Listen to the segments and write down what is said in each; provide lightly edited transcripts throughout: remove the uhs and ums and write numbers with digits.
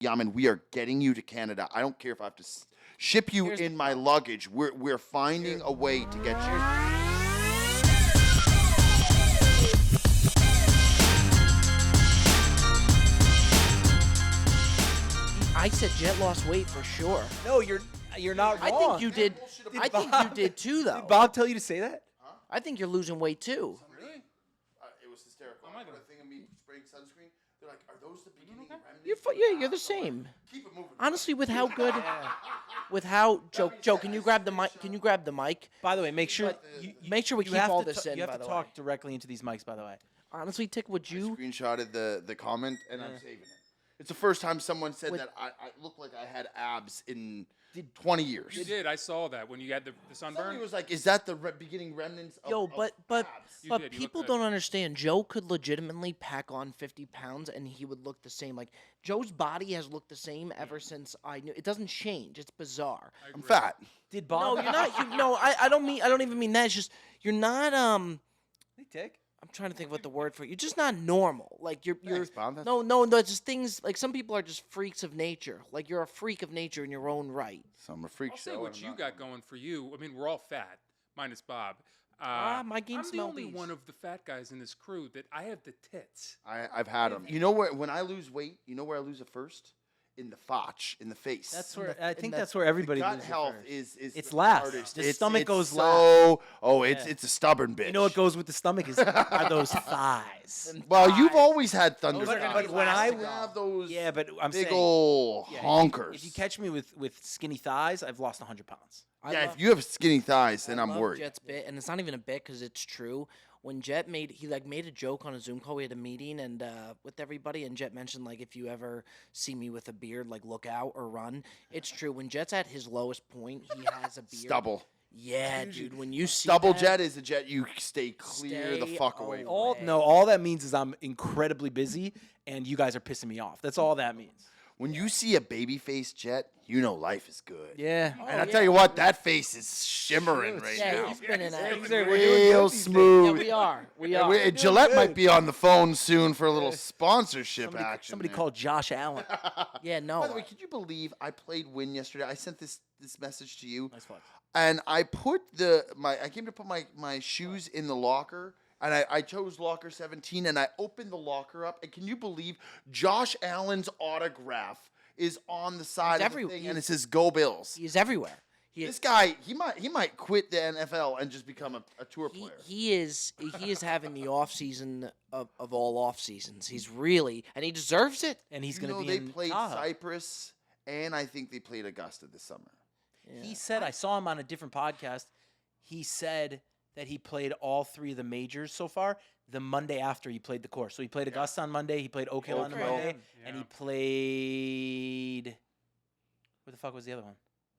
Yaman, we are getting you to Canada. I don't care if I have to ship you in my luggage. We're finding a way to get you. I said Jet lost weight for sure. No, you're not wrong. I think you did. I think you did too, though. Did Bob tell you to say that? I think you're losing weight too. Really? It was hysterical. I put a thing of me spraying sunscreen. They're like, "Are those the beginning remnants?" You're the same. Keep it moving. Honestly, with how good, Joe, can you grab the mic? Can you grab the mic? By the way, make sure Make sure we you keep have all to this in. You by have to the talk way. directly into these mics. By the way, Honestly, Tick, would you? Screenshotted the comment and I'm saving it. It's the first time someone said that I looked like I had abs in 20 years. You did. I saw that when you had the sunburn. Somebody was like, "Is that the beginning remnants of Yo, of but abs?" but did. You people look don't understand. Joe could legitimately pack on 50 pounds and he would look the same. Like Joe's body has looked the same ever since I knew. It doesn't change. It's bizarre. I'm fat. did No, Bob? you're not. No, I don't mean. I don't even mean that. It's just you're not. Hey, Tick. I'm trying to think what the word for it. You're just not normal. Like you're. Thanks, Bob. That's- No. It's just things. Like some people are just freaks of nature. Like you're a freak of nature in your own right. So I'm a freak I'll show. say what and I'm you not got going for you. I mean, we're all fat, minus Bob. My gain I'm the smell only bees. one of the fat guys in this crew that I have the tits. I've had them. You know where? When I lose weight, you know where I lose it first? In the fotch, in the face. That's where the- I in think the that's where everybody gut loses it health first. is It's the last. hardest. The stomach goes so, last. it's a stubborn bitch. You know what goes with the stomach are those thighs. Well, you've always had thunder. Those are gonna thighs. be when I have those Yeah, but I'm big saying ol' yeah, honkers. If you catch me with skinny thighs, I've lost 100 pounds. if you have skinny thighs, then I'm love worried. Jet's bit, and it's not even a bit because it's true. When Jet made a joke on a Zoom call. We had a meeting and with everybody, and Jet mentioned like if you ever see me with a beard, like look out or run. It's true. When Jet's at his lowest point, he has a beard. Stubble. Yeah, dude. When you see Double that, jet is a jet you stay clear the Stay fuck away from. away. All that means is I'm incredibly busy, and you guys are pissing me off. That's all that means. When you see a baby face jet, you know life is good. Yeah. And I tell you what, that face is shimmering right yeah, now. he's been in that. Real Yeah, smooth. we are. We Yeah, are. Gillette might be on the phone soon for a little sponsorship action. Somebody there. called Josh Allen. Yeah, no. By the way, could you believe I played Win yesterday? I sent this message to you. Nice flex. And I put I came to put my shoes in the locker, and I chose locker 17, and I opened the locker up, and can you believe Josh Allen's autograph is on the side of the thing, and it says "Go Bills." He's everywhere. This guy, he might quit the NFL and just become a tour player. He is having the off season of all off seasons. He's really, and he deserves it. And he's You going to know, be they in played Tahoe. Cyprus, and I think they played Augusta this summer. He said, I saw him on a different podcast. He said that he played all three of the majors so far the Monday after he played the course. So he played Augusta on Monday, he played Oak Hill on the Oak Hill. Monday, and he played. Where the fuck was the other one?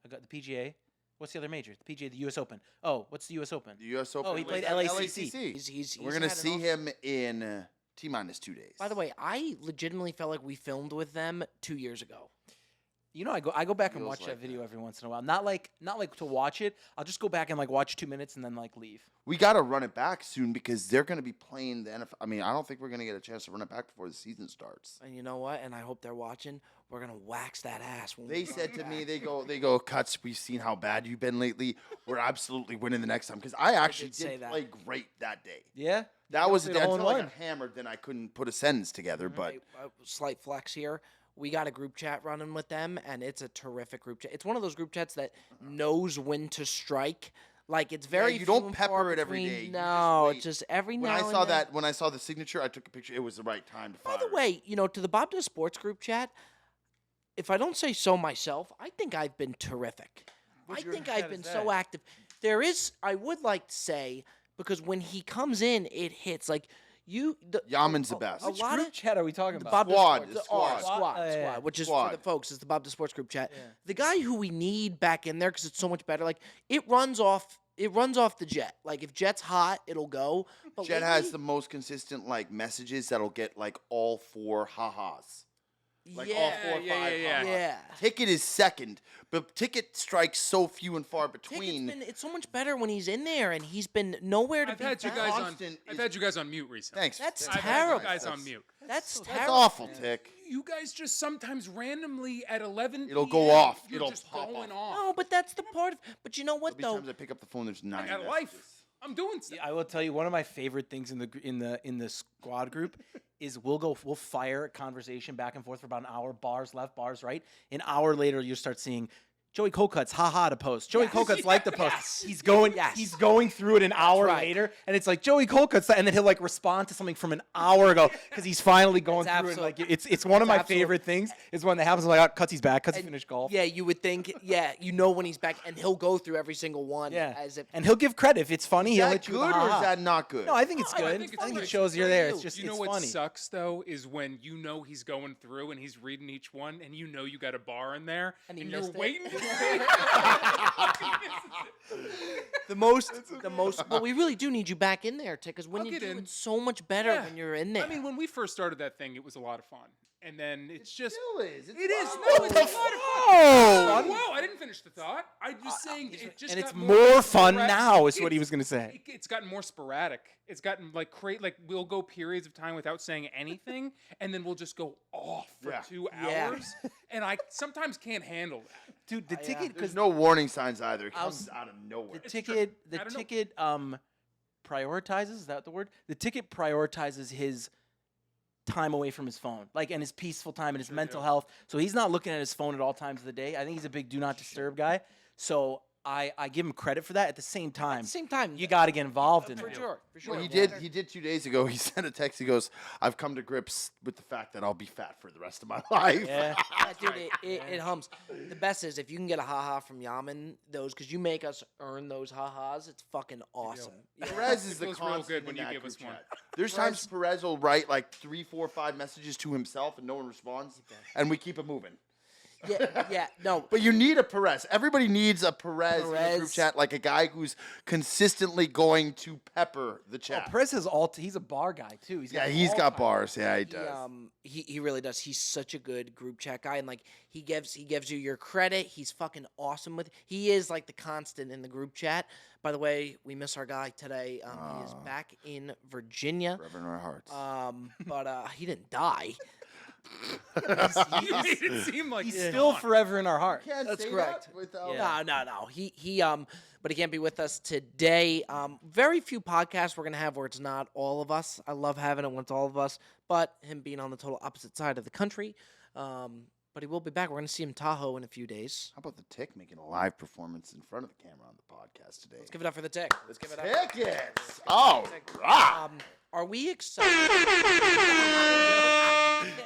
I got the PGA. What's the other major? The PGA, the U.S. Open. Oh, what's the U.S. Open? The U.S. Open. he played at LACC. He's We're gonna had an see off- him in T-minus 2 days. By the way, I legitimately felt like we filmed with them 2 years ago. You know, I go back and Feels watch like that video that. every once in a while. Not like to watch it. I'll just go back and like watch 2 minutes and then like leave. we got to run it back soon because they're going to be playing the NFL. I mean, I don't think we're going to get a chance to run it back before the season starts. And you know what? And I hope they're watching. We're gonna wax that ass. When They we said come to me, back. they go, Cuts, we've seen how bad you've been lately. We're absolutely winning the next time. Because I actually did say did that. play great that day. Yeah, That was the played day. a hole in Until I one. got hammered, then I couldn't put a sentence together. But Hey, slight flex here. We got a group chat running with them, and it's a terrific group chat. It's one of those group chats that knows when to strike. Like it's very. you few don't and pepper far it every between. day. You No, just it's just every when now I and saw then. when I saw the signature, I took a picture. It was the right time to fire. By the way, to the Bob Does Sports group chat, if I don't say so myself, I think I've been terrific. I think I've been so active. I would like to say, because when he comes in, it hits. Like, Yaman's the best. A Which lot group of chat are we talking the about? Bob Does Squad, Sports- the squad. Squad, Yeah. which is Squad. for the folks. It's the Bob Does Sports group chat. The guy who we need back in there because it's so much better. Like, it runs off the Jet. Like, if Jet's hot, it'll go. But Jet lately- has the most consistent messages that'll get all 4 ha-has. All 4 or 5 ha-has. Yeah. Ticket is second, but Ticket strikes so few and far between. It's so much better when he's in there, and he's been nowhere to I've be had you found. guys on. Constant I've is- had you guys on mute recently. Thanks. That's I've had terrible. you guys on mute. That's That's terrible. awful, Tick. you guys just sometimes randomly at 11 It'll go PM, off. You're It'll just pop going off. off. No, but that's the part of. But you know what There'll be though? times I pick up the phone. There's 9 I got a messages. life. I'm doing stuff. Yeah, I will tell you one of my favorite things in the squad group is we'll fire a conversation back and forth for about an hour, bars left, bars right. An hour later, you start seeing Joey Colcutt's haha to post. Joey Colcutt's like the post. Yes. He's going through it an hour right. later, and it's like Joey Colcutt's, and then he'll like respond to something from an hour ago because he's finally going It's through it. Like absolute- it's one of my absolute- favorite things is when that happens. I'm like, oh, Cutsy's back. Cutsy finished golf. Yeah, you would think. Yeah, you know when he's back, and he'll go through every single one. Yeah. As if. And he'll give credit if it's funny. Is He'll that hit you good with a or is ha-ha. that not good? No, I think it's No, I good. think I it's think good. it shows you're Good there. for It's you. just You know it's what funny. sucks though is when you know he's going through and he's reading each one, and you know you got a bar in there, And he you're missed it. waiting. To The most. Well, we really do need you back in there, because when I'll you get do, in. it's so much better Yeah. when you're in there. I mean, when we first started that thing, it was a lot of fun, and then it's just. Still is. It's It is. fun. No, it's a lot of fun. Oh! Whoa! I didn't finish the thought. I was saying it just. And it's got more fun sporadic. now, is what he It's- was gonna say. It's gotten more sporadic. It's gotten like we'll go periods of time without saying anything, and then we'll just go off for Yeah. 2 Yeah. hours, and I sometimes can't handle that. Dude, the ticket There's because no warning signs either. It I was- comes out of nowhere. the It's ticket I don't know. ticket prioritizes, is that the word? The ticket prioritizes his time away from his phone, like, and his peaceful time and his Sure mental do. health. So he's not looking at his phone at all times of the day. I think he's a big do not disturb guy. So I give him credit for that. At the same At time, the same time, you got to get involved in for it. sure, for sure. Well, he Yeah. did. He did 2 days ago. He sent a text. He goes, "I've come to grips with the fact that I'll be fat for the rest of my life." Yeah. Yeah, dude, it hums. The best is if you can get a haha from Yaman, because you make us earn those ha-has, it's fucking awesome. Yeah. Perez is It the feels real constant good when in you that give group us one. chat. There's times Perez will write like 3, 4, 5 messages to himself and no one responds, and we keep it moving. Yeah, no. But you need a Perez. Everybody needs a Perez in the group Perez. chat, like a guy who's consistently going to pepper the Oh, chat. Perez has he's a bar guy too. He's Yeah, got he's all got time. bars. Yeah, he He, does. he really does. He's such a good group chat guy, and like he gives you your credit. He's fucking awesome with. He is like the constant in the group chat. By the way, we miss our guy today. He is back in Virginia. Forever in our hearts. But he didn't die. You made it seem like He's it's still fun. forever in our heart. Can't That's say correct. that without. Yeah. No. He but he can't be with us today. Very few podcasts we're gonna have where it's not all of us. I love having it when it's all of us, but him being on the total opposite side of the country. But he will be back. We're gonna see him in Tahoe in a few days. How about the Tick making a live performance in front of the camera on the podcast today? Let's give it up for the tick. Let's give it up. Tickets. All right. Are we excited?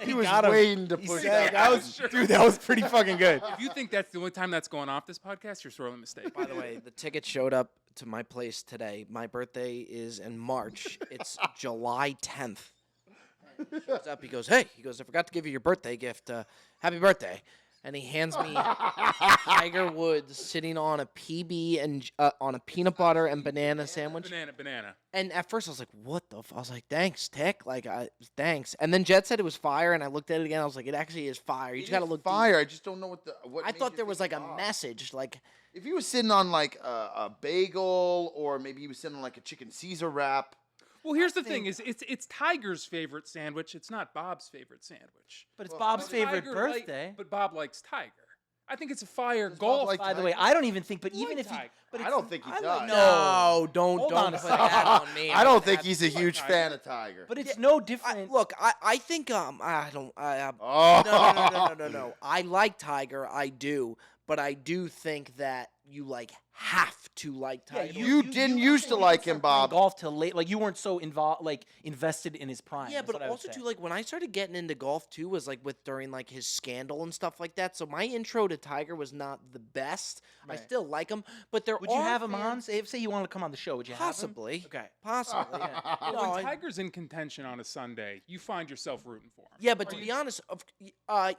He was got him. waiting to He push said that. that was pretty fucking good. If you think that's the only time that's going off this podcast, you're sorely mistaken. By the way, the ticket showed up to my place today. My birthday is in March. It's July 10th. He shows up. He goes, "Hey," he goes, "I forgot to give you your birthday gift. Happy birthday!" And he hands me Tiger Woods sitting on a PB and on a peanut butter and banana sandwich. Banana. And at first I was like, "What the?" I was like, "Thanks, Tick." Like, thanks. And then Jet said it was fire, and I looked at it again. I was like, "It actually is fire." You just gotta look deep. fire. I just don't know what. I made thought you there was think like a of. message, like. If he was sitting on like a bagel, or maybe he was sitting on like a chicken Caesar wrap. Well, here's the thing: is it's Tiger's favorite sandwich. It's not Bob's favorite sandwich. But it's Well, Bob's But favorite Tiger birthday. but Bob likes Tiger. I think it's a fire Does Bob golf. like By the Tiger? way, I don't even think. But You even like if he, Tiger. but I it's- don't think he I does. like- No, don't Hold on a put that on me. I don't think That- he's a like huge Tiger. fan of Tiger. But it's no different. Look, I think I don't. oh, No. I like Tiger. I do, but I do think that you like have to like Yeah, Tiger. you didn't used to didn't like start him, playing Bob. Golf till late, like you weren't so involved, like invested in his prime. Yeah, That's but what I would also say. too, like when I started getting into golf too, was like during like his scandal and stuff like that. So my intro to Tiger was not the best. I Right. still like him, but there Would you are have him on? fans- Say you wanted to come on the show. Would you Possibly. have him? Okay. Possibly. Yeah. No, when I- Tiger's in contention on a Sunday, you find yourself rooting for him. Yeah, but to be honest,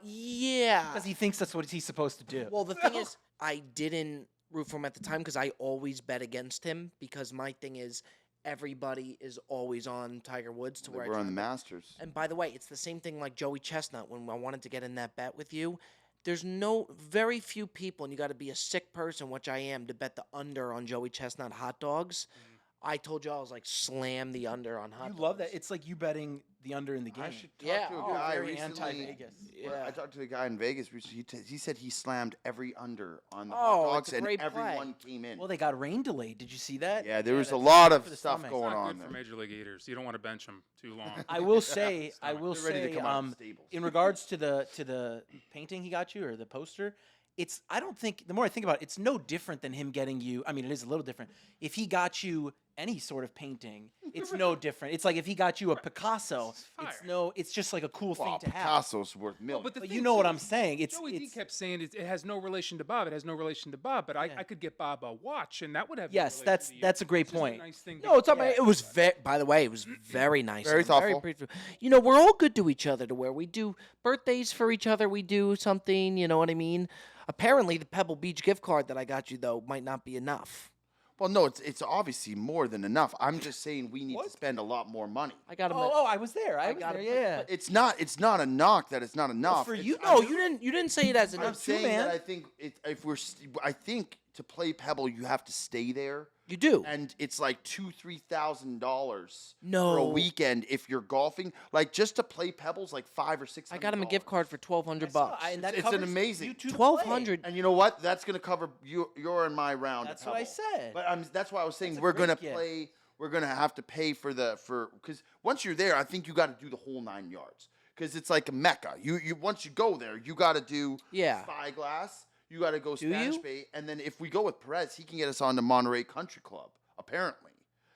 yeah. Because he thinks that's what he's supposed to do. Well, the thing is, I didn't root for him at the time because I always bet against him because my thing is everybody is always on Tiger Woods to where I We're try on the to bet. Masters. And by the way, it's the same thing like Joey Chestnut when I wanted to get in that bet with you. There's very few people, and you got to be a sick person, which I am, to bet the under on Joey Chestnut hot dogs. I told you I was like, slam the under on hot You dogs. love that. It's like you betting the under in the game. I should talk Yeah, to a oh, guy very recently. anti-Vegas. Yeah. I talked to a guy in Vegas recently. He said he slammed every under on the Oh, hot it's dogs, a and great play. everyone came in. Well, they got rain delayed. Did you see that? Yeah, there was a that's lot bad of for the stuff stomach. going It's not on good there. for major league eaters. You don't want to bench them too long. I will say, They're ready to come out of the stables. in regards to the painting he got you or the poster, I don't think the more I think about it, it's no different than him getting you. I mean, it is a little different. If he got you any sort of painting, it's no different. It's like if he got you a Picasso, It's it's just like a cool Well, thing to have. Picasso's worth millions. But the But thing you know what too I'm is saying? Joey D kept saying it has no relation to Bob. It has no relation to Bob. But Yeah. I could get Bob a watch, and that would have. Yes, no relation that's to you. that's a great It's just point. nice thing No, it's to- not. It was by the way, it was very nice. Very and thoughtful. pretty- You know, we're all good to each other to where we do birthdays for each other. We do something. You know what I mean? Apparently, the Pebble Beach gift card that I got you though might not be enough. Well, no, it's obviously more than enough. I'm just saying we need to spend a lot more money. I got him. Oh, I was there. I was got there. it. Yeah. It's not a knock that it's not enough. for It's- you, No, you didn't say it as I'm enough. saying man. that I think I think to play Pebble you have to stay there, You do. and it's like $2,000-3,000 for a No. weekend if you're golfing. Like just to play Pebbles, like $500 or $600. I got him a gift card for $1,200. And that It's an covers amazing- you two to play. 1,200. And you know what? That's gonna cover your and my round. That's of what I Pebble. said. But that's why I was saying That's a we're great gonna gift. play. We're gonna have to pay because once you're there, I think you got to do the whole 9 yards because it's like a mecca. You once you go there, you got to do Yeah. Spyglass. You got to go Do Spanish you? Bay, and then if we go with Perez, he can get us on to Monterey Country Club apparently,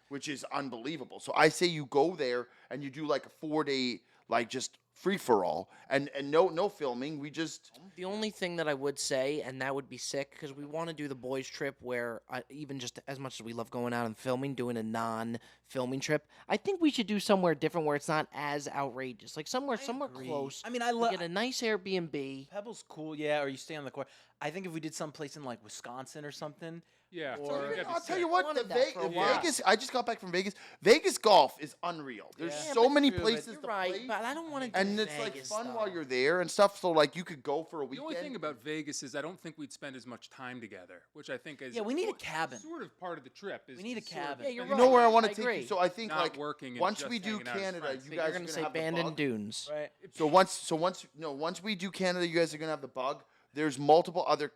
which is unbelievable. So I say you go there and you do like a 4-day like just free for all and no filming. We just The only thing that I would say, and that would be sick, because we want to do the boys' trip where even just as much as we love going out and filming, doing a non-filming trip, I think we should do somewhere different where it's not as outrageous, like somewhere agree. close. I mean, I We love get a nice Airbnb. Pebble's cool, yeah, or you stay on the court. I think if we did someplace in like Wisconsin or something, Yeah. Or- so you gotta be I'll tell sick. you what, Wanted the that for a while. Vegas. I just got back from Vegas. Vegas golf is unreal. There's Yeah. so but many true, but places You're to right, play, but I don't want to do and it's like Vegas, fun though. while you're there and stuff. So like you could go for a The weekend. only thing about Vegas is I don't think we'd spend as much time together, which I think is Yeah, we need a cabin. Sort of part of the trip. Is We need a to sort of cabin. Yeah, you're you spend know right. where I time want I to take agree. you. So I think not like working and once just we do hanging out as Canada, friends. you But guys you're are gonna gonna say have the Bandon bug. Dunes. right? So once we do Canada, you guys are gonna have the bug. There's multiple other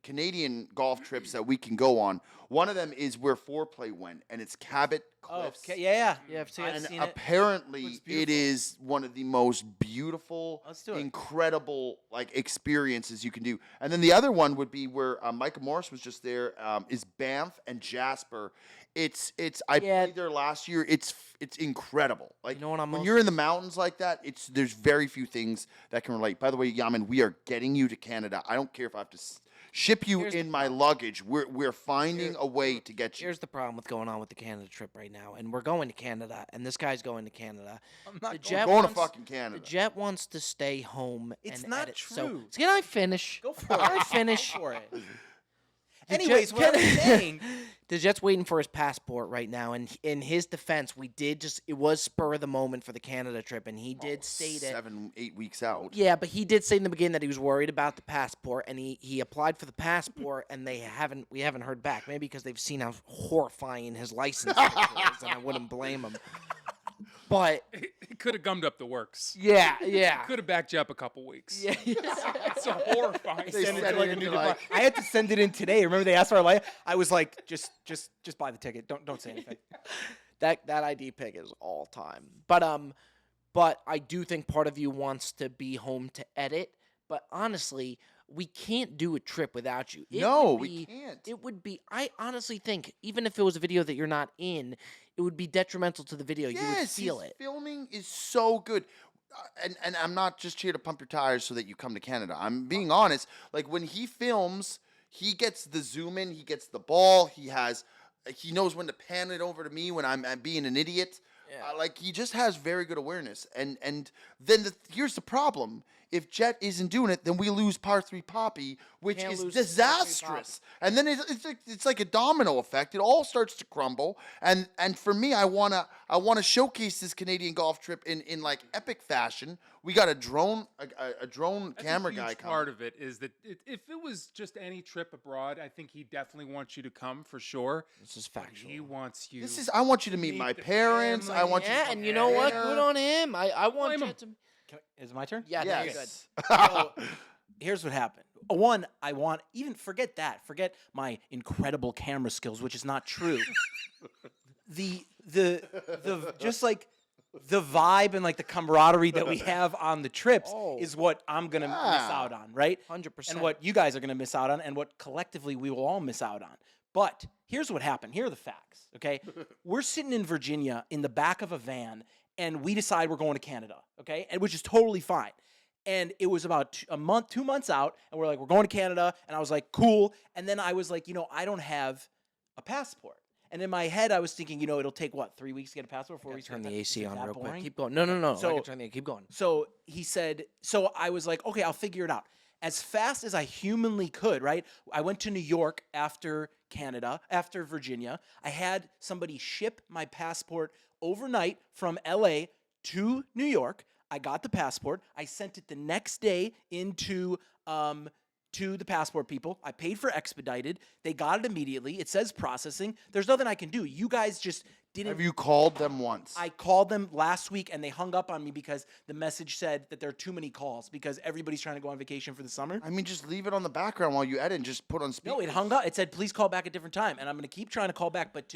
Canadian golf trips that we can go on. One of them is where Foreplay went, and it's Cabot Oh, Cliffs. okay, yeah. Yeah, I've seen I've it. And seen it. apparently, Looks it beautiful. is one of the most beautiful, Let's do it. incredible like experiences you can do. And then the other one would be where Micah Morris was just there. Is Banff and Jasper. I Yeah. played there last year. It's incredible. Like know what I'm when most- you're in the mountains like that, there's very few things that can relate. By the way, Yaman, we are getting you to Canada. I don't care if I have to ship you Here's the in my luggage. We're finding a way to get you. Here's the problem with going on with the Canada trip right now, and we're going to Canada, and this guy's going to Canada. I'm not The going- Jet going to wants- fucking Canada. The Jet wants to stay home. It's and not edit. So, true. can I finish? Go for Can it. I finish? Go for it. The Anyways, Jet- what I was saying. The Jet's waiting for his passport right now, and in his defense, it was spur of the moment for the Canada trip, and he did state it. 7-8 weeks out. Yeah, but he did say in the beginning that he was worried about the passport, and he applied for the passport, and we haven't heard back. Maybe because they've seen how horrifying his license picture is, and I wouldn't blame him. But It could have gummed up the works. yeah. Could have backed you up a couple weeks. Yeah. It's a horrifying. They Send it sent to, like, it a new into, like- department. I had to send it in today. Remember they asked for our life? I was like, just buy the ticket. Don't say anything. that ID pick is all time. But I do think part of you wants to be home to edit. But honestly, we can't do a trip without you. No, would we be- can't. It would be. I honestly think even if it was a video that you're not in, it would be detrimental to the video. You would Yes, feel his it. filming is so good. And I'm not just here to pump your tires so that you come to Canada. I'm being honest. Like when he films, he gets the zoom in, he gets the ball, he knows when to pan it over to me when I'm being an idiot. Yeah. Like he just has very good awareness. And then here's the problem if Jet isn't doing it, then we lose par 3 Poppy, which Can't is lose par 3 disastrous. And then it's like a domino effect. It all starts to crumble. And for me, I wanna showcase this Canadian golf trip in like epic fashion. We got a drone That's camera a guy huge coming. part of it is that if it was just any trip abroad, I think he definitely wants you to come for sure. This is But factual. he wants you. I want you to meet Meet my the parents. I family. want you to Yeah, come and you know what? here. Good on him. I want Blame him. Jet to. Is it my turn? Yeah, there you Yes. So, here's what happened. One, I want even forget my incredible camera skills, which is not true. the just like the vibe and like the camaraderie that we have on the trips Oh. is what I'm gonna miss out on, right? 100%. And what you guys are gonna miss out on, and what collectively we will all miss out on. But here's what happened. Here are the facts. Okay, we're sitting in Virginia in the back of a van, and we decide we're going to Canada. Okay, and which is totally fine. And it was about 2 months out, and we're like, we're going to Canada. And I was like, cool. And then I was like, I don't have a passport. And in my head, I was thinking, it'll take what, 3 weeks to get a passport? 4 weeks? to turn get the a AC is it on that real quick. boring? Keep going. No. I So- can turn the. Keep going. So he said, so I was like, okay, I'll figure it out. As fast as I humanly could, right? I went to New York after Virginia. I had somebody ship my passport overnight from LA to New York. I got the passport. I sent it the next day into to the passport people. I paid for expedited. They got it immediately. It says processing. There's nothing I can do. You guys just didn't. Have you called them once? I called them last week and they hung up on me because the message said that there are too many calls because everybody's trying to go on vacation for the summer. I mean, just leave it on the background while you edit and just put on speaker. No, it hung up. It said, please call back a different time. And I'm going to keep trying to call back, but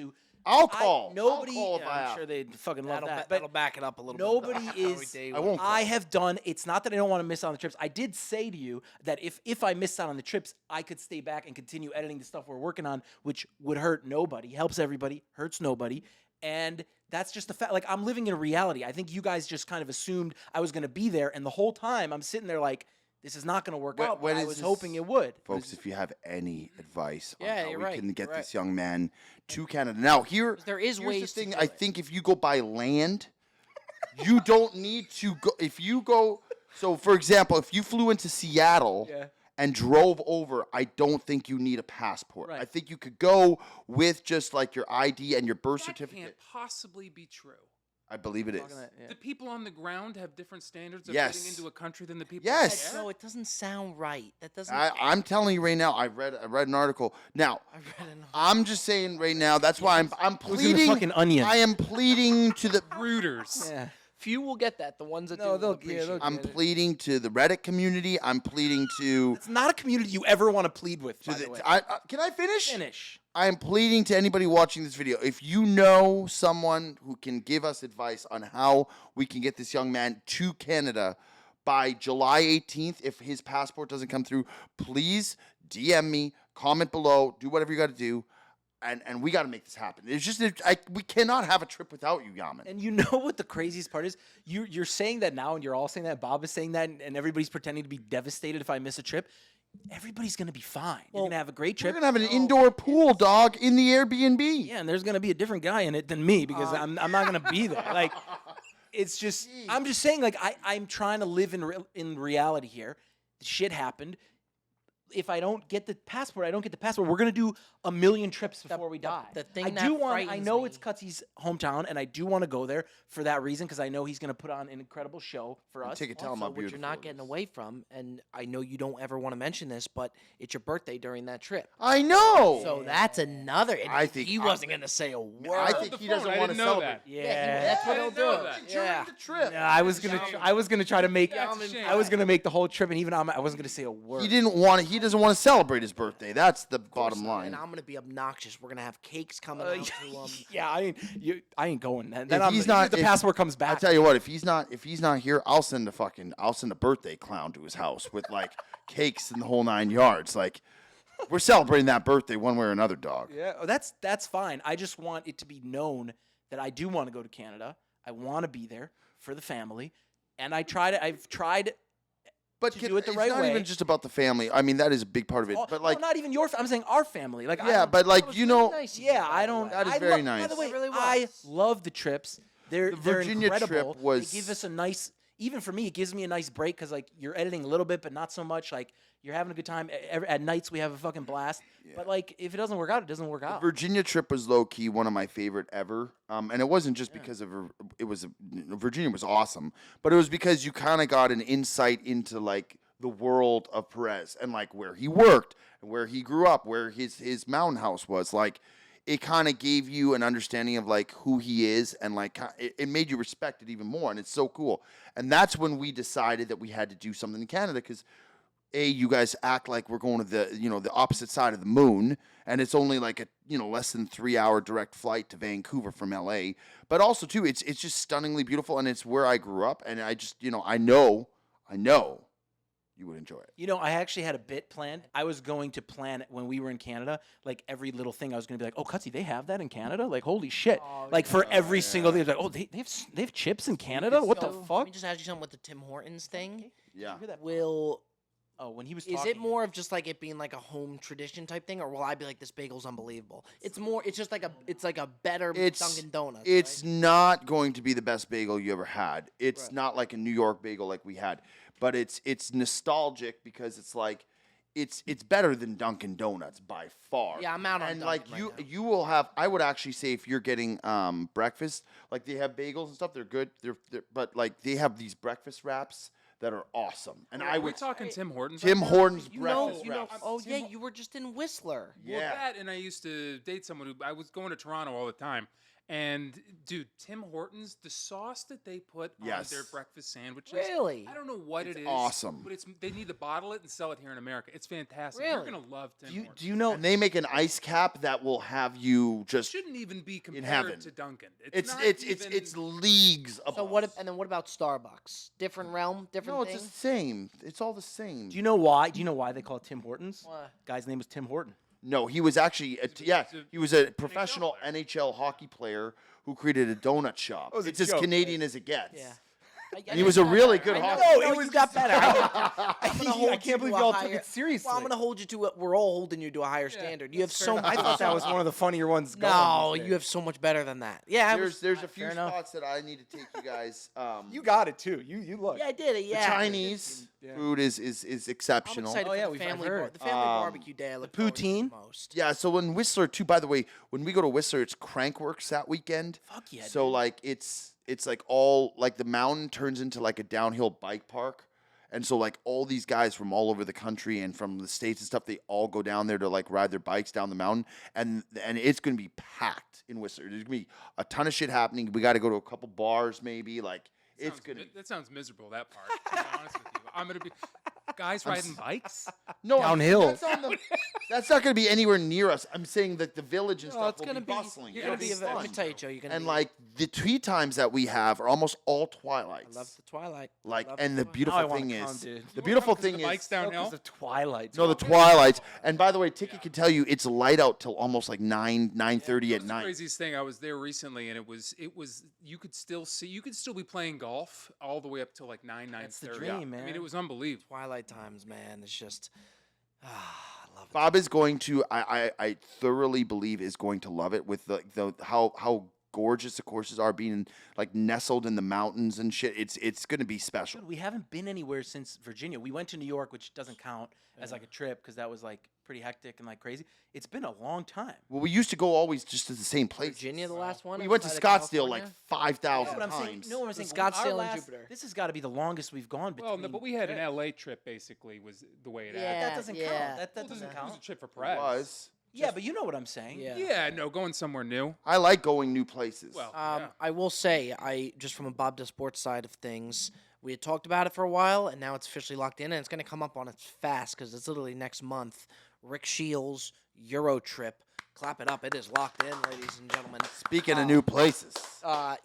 I'll call. nobody, I'll call if yeah, I I'm have. sure they'd fucking love That'll, that. that'll back it up a little nobody bit. is. I won't call. I have done. It's not that I don't want to miss out on the trips. I did say to you that if I missed out on the trips, I could stay back and continue editing the stuff we're working on, which would hurt nobody, helps everybody, hurts nobody, and that's just the fact. Like, I'm living in a reality. I think you guys just kind of assumed I was going to be there, and the whole time I'm sitting there like, this is not going to work out. when But I is was this- hoping it would. Folks, if you have any advice on Yeah, how you're we right, can get you're this young man to Canada. Now, here's There is the ways to thing. do I it. think if you go by land, you don't need to go. If you go, so for example, if you flew into Seattle Yeah. and drove over, I don't think you need a passport. Right. I think you could go with just like your ID and your birth That certificate. can't possibly be true. I believe it is. The people on the ground have different standards of Yes. getting into a country than the people. Yes. in the No, air? it doesn't sound right. That doesn't. I'm telling you right now. I read an article. Now, I read it. I'm just saying right now. That's why I'm was in the pleading. fucking Onion. I am pleading to the. Rooters. Yeah. Few will get that. The ones that No, do will they'll- yeah, appreciate they'll it. I'm pleading to the Reddit community. I'm pleading to. It's not a community you ever want to plead with. To by the way. can I finish? Finish. I am pleading to anybody watching this video. If you know someone who can give us advice on how we can get this young man to Canada by July 18th, if his passport doesn't come through, please DM me, comment below, do whatever you got to do, and we got to make this happen. It's just we cannot have a trip without you, Yaman. And you know what the craziest part is? You're saying that now, and you're all saying that. Bob is saying that, and everybody's pretending to be devastated if I miss a trip. Everybody's gonna be fine. You're gonna have a great We're trip. gonna have an indoor pool, dog, in the Airbnb. Yeah, and there's gonna be a different guy in it than me because I'm not gonna be there. Like, it's just I'm just saying, like, I'm trying to live in reality here. Shit happened. If I don't get the passport, I don't get the passport. We're gonna do a million trips before we die. the thing I that do want. I frightens know me- it's Cutsy's hometown, and I do want to go there for that reason because I know he's gonna put on an incredible show for us. Take it, tell him how Also, what you're beautiful not it getting is. away from, and I know you don't ever want to mention this, but it's your birthday during that trip. I know. So that's another. And I think he I'm- wasn't gonna say a word. I Hold think the he phone, doesn't I want to didn't know celebrate. that. Yeah, that's what I he'll didn't know do. that. During Yeah. the trip. Yeah, I was gonna try to make. That's a shame. I was gonna make the whole trip, and even I wasn't gonna say a word. He doesn't want to celebrate his birthday. That's the bottom And line. I'm gonna be obnoxious. We're gonna have cakes coming out to him. Yeah, I ain't going. Then If I'm, he's even not- if the if- passport comes I back. tell you what, if he's not here, I'll send a birthday clown to his house with like cakes and the whole 9 yards. Like, we're celebrating that birthday one way or another, dog. Yeah, oh, that's fine. I just want it to be known that I do want to go to Canada. I want to be there for the family, and I've tried. But To do it the right it's not way. even just about the family. I mean, that is a big part of it. Oh, But no, like, not even your. I'm saying our family. Like, I yeah, don't- but like, was you really know, nice of you, yeah, by I the don't. way. That is I very love, By nice. the way, It really I was. love the trips. They're Virginia trip incredible. was- They give us a nice even for me, it gives me a nice break because like you're editing a little bit, but not so much. Like you're having a good time. At nights we have a fucking blast. But like if it doesn't work out, it doesn't work out. Virginia trip was low key one of my favorite ever, and it wasn't just because of Virginia was awesome, but it was because you kind of got an insight into like the world of Perez and like where he worked and where he grew up, where his mountain house was. Like it kind of gave you an understanding of like who he is, and like it made you respect it even more, and it's so cool. And that's when we decided that we had to do something in Canada because you guys act like we're going to the opposite side of the moon, and it's only like a less than 3-hour direct flight to Vancouver from LA. But also too, it's just stunningly beautiful, and it's where I grew up, and I just I know you would enjoy it. I actually had a bit planned. I was going to plan it when we were in Canada, like every little thing. I was going to be like, "Oh, Cutsy, they have that in Canada? Like, holy shit!" Like for every single thing, like, "Oh, they have chips in Canada? What the Let fuck?" me just ask you something with the Tim Hortons thing. Yeah. When he was Is talking, it more of just like it being like a home tradition type thing, or will I be like, this bagel's unbelievable? It's just like a better Dunkin' Donuts. It's right? not going to be the best bagel you ever had. It's not like a New York bagel like we had, but it's nostalgic because it's like it's better than Dunkin' Donuts by far. Yeah, I'm out on and Dunkin' like right now. you will have. I would actually say if you're getting breakfast, like they have bagels and stuff, they're good. They're but like they have these breakfast wraps that are awesome. And I Are we would talking Tim Hortons? Tim right now? Hortons You know, breakfast wraps. oh Tim yeah, Hor- you were just in Whistler. Well, Yeah. that, and I used to date someone who I was going to Toronto all the time. And dude, Tim Hortons, the sauce that they put Yes. on their breakfast sandwiches. Really? I don't know what It's it is. awesome. But they need to bottle it and sell it here in America. It's fantastic. Really? You're gonna love Tim Hortons. Do you know? And they make an ice cap that will have you It just shouldn't even be heaven. compared to Dunkin'. it's not it's even, it's leagues above. So what about Starbucks? Different realm, different No, thing. it's the same. It's all the same. Do you know why? Do you know why they call it Tim Hortons? Why? Guy's name was Tim Horton. No, he was actually he was a professional player. NHL hockey player who created a donut shop. was a It's as joke, Canadian as it gets. Yeah. And he was a really good hockey. No, it was got better. I'm gonna hold I can't you believe to a y'all took higher- it seriously. Well, I'm gonna hold you to it. We're all holding you to a higher standard. You have so I thought that was one of the funnier ones. going No, these days. you have so much better than that. Yeah, I was, There's a few fair enough. spots that I need to take you guys. You got it too. You look. yeah, I did it. The Yeah, Chinese food is I'm exceptional. excited Oh, for yeah, the I've family, heard. the family barbecue day. I look The forward to poutine? the most. Yeah, so in Whistler too. By the way, when we go to Whistler, it's Crankworks that weekend. Fuck yeah, So dude. like it's like all like the mountain turns into like a downhill bike park. And so like all these guys from all over the country and from the States and stuff, they all go down there to like ride their bikes down the mountain, and it's gonna be packed in Whistler. There's gonna be a ton of shit happening. We gotta go to a couple bars maybe. Like it's gonna That sounds miserable. That part. To be honest with you, I'm gonna be guys riding bikes. no Downhill. That's not gonna be anywhere near us. I'm saying that the village and No, stuff it's will gonna be be. bustling. You're It'll gonna be. be Let me fun. tell you, Joe. You're gonna. And be, like the tea times that we have are almost all I twilights. love the Twilight. I Like, love and the Twilight. beautiful Now I wanna thing come, is, dude. the beautiful Because thing the bikes is, downhill. Because of Twilight. no, the twilights. And by the way, Tiki can tell you it's light out till almost like 9:30 That at was the night. craziest thing. I was there recently, and it was you could still be playing golf all the way up till like 9:30. That's the dream, man. I mean, it was unbelievable. Twilight times, man. It's just. I love it. Bob is going to, I thoroughly believe is going to love it with the how gorgeous the courses are being like nestled in the mountains and shit. It's going to be special. Dude, we haven't been anywhere since Virginia. We went to New York, which doesn't count as like a trip because that was like pretty hectic and like crazy. It's been a long time. Well, we used to go always just to the same place. Virginia, the last one. We went to outside of Scottsdale like California? 5,000 But I'm saying, times. no, I'm saying Scottsdale our and last- Jupiter. This has got to be the longest we've gone between. Well, no, but we had an trips. LA trip basically was the way it Yeah. happened. That doesn't Yeah. count. That Well, doesn't it was a count. trip for It Perez. was. Yeah, but you know what I'm saying. Yeah. Yeah, no, going somewhere new. I like going new places. Well, yeah. I will say, I just from a Bob to Sports side of things, we had talked about it for a while, and now it's officially locked in, and it's going to come up on it fast because it's literally next month. Rick Shiels Euro trip. Clap it up! It is locked in, ladies and gentlemen. Speaking of new places,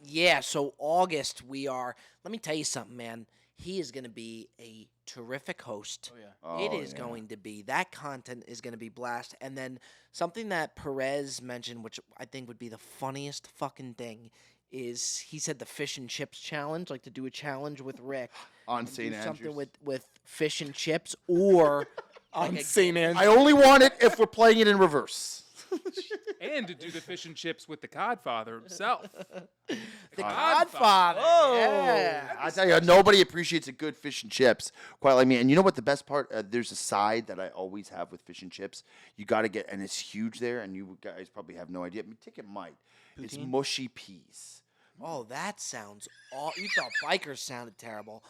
Yeah. So August we are. Let me tell you something, man. He is going to be a terrific host. It is going to be. That content is going to be blast. And then something that Perez mentioned, which I think would be the funniest fucking thing, is he said the fish and chips challenge, like to do a challenge with Rick. on and St. do something Andrews. with fish and chips or On like a St. Andrews. I only want it if we're playing it in reverse. And to do the fish and chips with the Codfather himself. The Godfather. Oh. Yeah. I tell you, nobody appreciates a good fish and chips quite like me. And you know what? The best part, there's a side that I always have with fish and chips. You got to get, and it's huge there, and you guys probably have no idea. I mean, Ticket might. It's Poutine? mushy peas. Oh, that sounds. You thought bikers sounded terrible.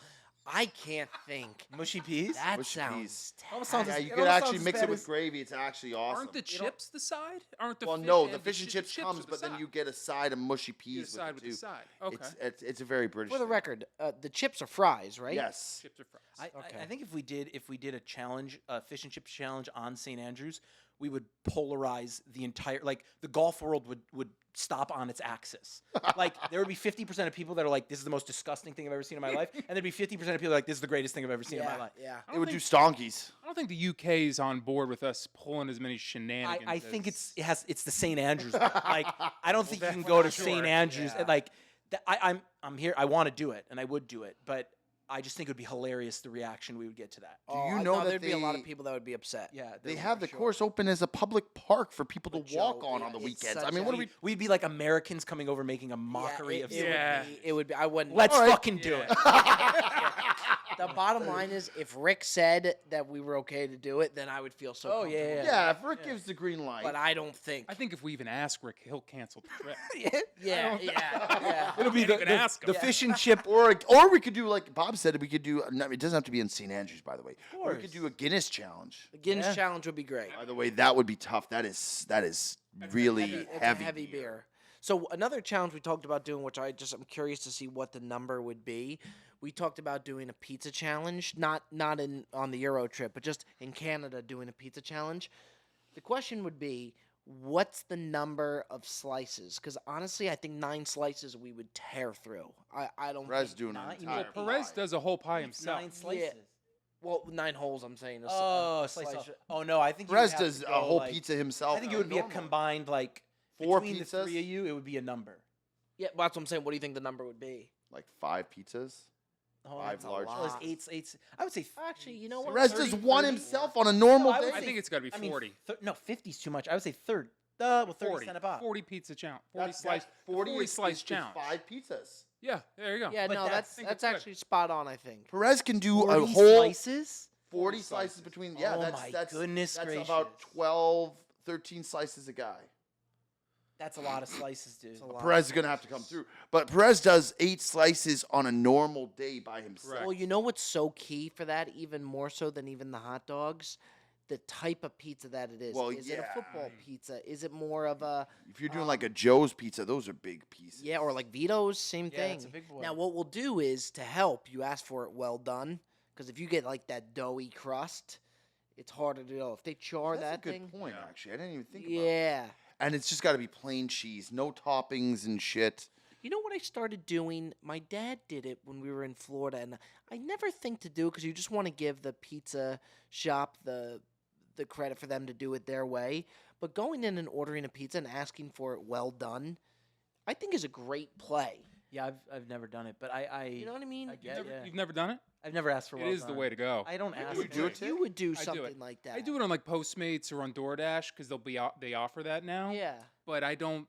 I can't think. Mushy peas? That Mushy sounds. peas. Almost terrible. sounds Yeah, you it could almost actually sounds mix as it bad with as- gravy. It's actually awesome. Aren't the chips the side? Aren't the well, fish no, and the fish and chips are comes, the but then side? you get a side of mushy You get a peas side with with it the too. side. Okay. It's a very British. For the thing. record, the chips are fries, right? Yes. Chips or fries. I think if we did a challenge, a fish and chips challenge on St. Andrews, we would polarize the entire, like the golf world would stop on its axis. Like there would be 50% of people that are like, this is the most disgusting thing I've ever seen in my life, and there'd be 50% of people like, this is the greatest thing I've ever seen in my life. Yeah. I They don't would do think- stonkies. I don't think the UK is on board with us pulling as many shenanigans. I think as- it's the St. Andrews. Like I don't think you can go to Sure. St. Andrews Yeah. and like I'm here. I want to do it, and I would do it, but I just think it would be hilarious the reaction we would get to that. Do you know that there'd be a lot of they- people that would be upset? Yeah, They there- have the sure. course open as a public park for people to But walk Joe, on yeah, the it's weekends. such I mean, a- what are we? We'd be like Americans coming over making a mockery of. it, Yeah. it would be. I wouldn't. Let's All right. fucking do it. The bottom line is, if Rick said that we were okay to do it, then I would feel so. Oh, yeah, comfortable. Yeah, if Rick gives the green light. But I don't think. I think if we even ask Rick, he'll cancel the trip. Yeah. It'll be Can't even ask the him. fish and chip. or we could do like Bob said. We could do. No, it doesn't have to be in St. Andrews, by the way. Or we could do a Guinness challenge. The Guinness Yeah. challenge would be great. By the way, that would be tough. That is really It's heavy. a heavy beer. So another challenge we talked about doing, which I'm curious to see what the number would be. We talked about doing a pizza challenge, not on the Euro trip, but just in Canada doing a pizza challenge. The question would be, what's the number of slices? Because honestly, I think 9 slices we would tear through. I don't. Perez think- doing Nah, an you know, entire Perez pie. does a whole pie himself. 9 slices. Well, 9 holes. I'm saying. Oh, a slice. slice. Oh no, I think you Perez would have does to a go, whole like- pizza himself. I think it would be a Normal. combined like 4 between the pizzas? 3 of you. It would be a number. Yeah, well, that's what I'm saying. What do you think the number would be? Like 5 pizzas. Oh, 5 that's a large lot. pizzas. Eight. I would say. Actually, you know what? Perez 30, does one 30? himself on a normal No, I would day. I think it's got to be 40. 50's too much. I would say third. Well, 30 40. cent a pop. 40 pizza challenge. 40 That's slice. 40 is- slice is challenge. 5 pizzas. Yeah, there you go. Yeah, But no, that's- that's I think that's that's good. actually spot on. I think. Perez can do a 40 whole slices. 40 slices between. Yeah, Oh that's my that's goodness that's gracious. about 12, 13 slices a guy. That's a lot of slices, dude. a lot. Perez is gonna have to come through, but Perez does 8 slices on a normal day by himself. Correct. Well, you know what's so key for that, even more so than even the hot dogs, the type of pizza that it is. Well, Is it yeah. a football pizza? Is it more of a If you're doing like a Joe's pizza, those are big pieces. yeah, or like Vito's? Same Yeah, thing. that's a big boy. Now, what we'll do is to help you ask for it well done, because if you get like that doughy crust, it's harder to know if they char That's that a good thing. point. Actually, I didn't even think about it. Yeah. And it's just got to be plain cheese, no toppings and shit. You know what I started doing? My dad did it when we were in Florida, and I never think to do it because you just want to give the pizza shop the credit for them to do it their way. But going in and ordering a pizza and asking for it well done, I think is a great play. Yeah, I've never done it, but I You know what I mean? I get yeah. You've never done it? I've never asked for. It well is the done. way to go. I don't ask. you do it, for You would do I do something it. like that. I do it on like Postmates or on DoorDash because they offer that now. Yeah. But I don't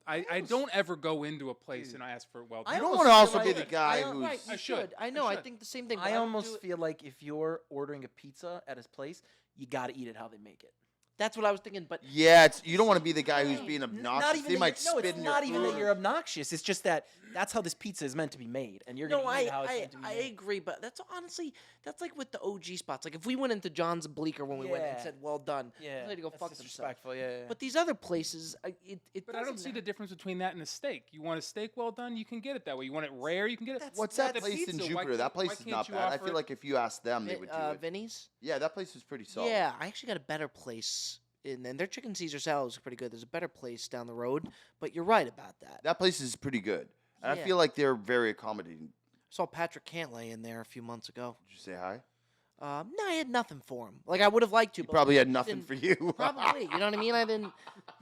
ever go into a place and I ask for well. I You don't almost want to feel also like be the it. guy I- who's. Right, you I should. I know. I should. think the same thing. but I would almost do it- feel like if you're ordering a pizza at his place, you got to eat it how they make it. That's what I was thinking. But Yeah, you don't want to be the guy who's being Not obnoxious. even They that might you're, no, spit it's in your not even that food. you're obnoxious. It's just that that's how this pizza is meant to be made, and you're no, gonna eat it how it's meant to be I made. agree. But that's honestly that's like with the OG spots. Like if we went into John's Bleecker when we went and Yeah. said well done, Yeah, they to go that's fuck themselves. disrespectful. Yeah, yeah. But these other places, it But I don't doesn't see the difference between that and a steak. You want a steak well done, you can get it that way. You want it rare, you can get it. That's- What's With that the place in pizza, why Jupiter? That can't- place why is can't not you bad. I offer feel it- like if you asked them, they would do it. Vinny's. Yeah, that place is pretty solid. Yeah, I actually got a better place, and their chicken Caesar salad is pretty good. There's a better place down the road, but you're right about that. That place is pretty good. And Yeah. I feel like they're very accommodating. Saw Patrick Cantlay in there a few months ago. Did you say hi? No, I had nothing for him. Like I would have liked to. He but probably had we nothing didn't- for you. Probably, you know what I mean? I didn't.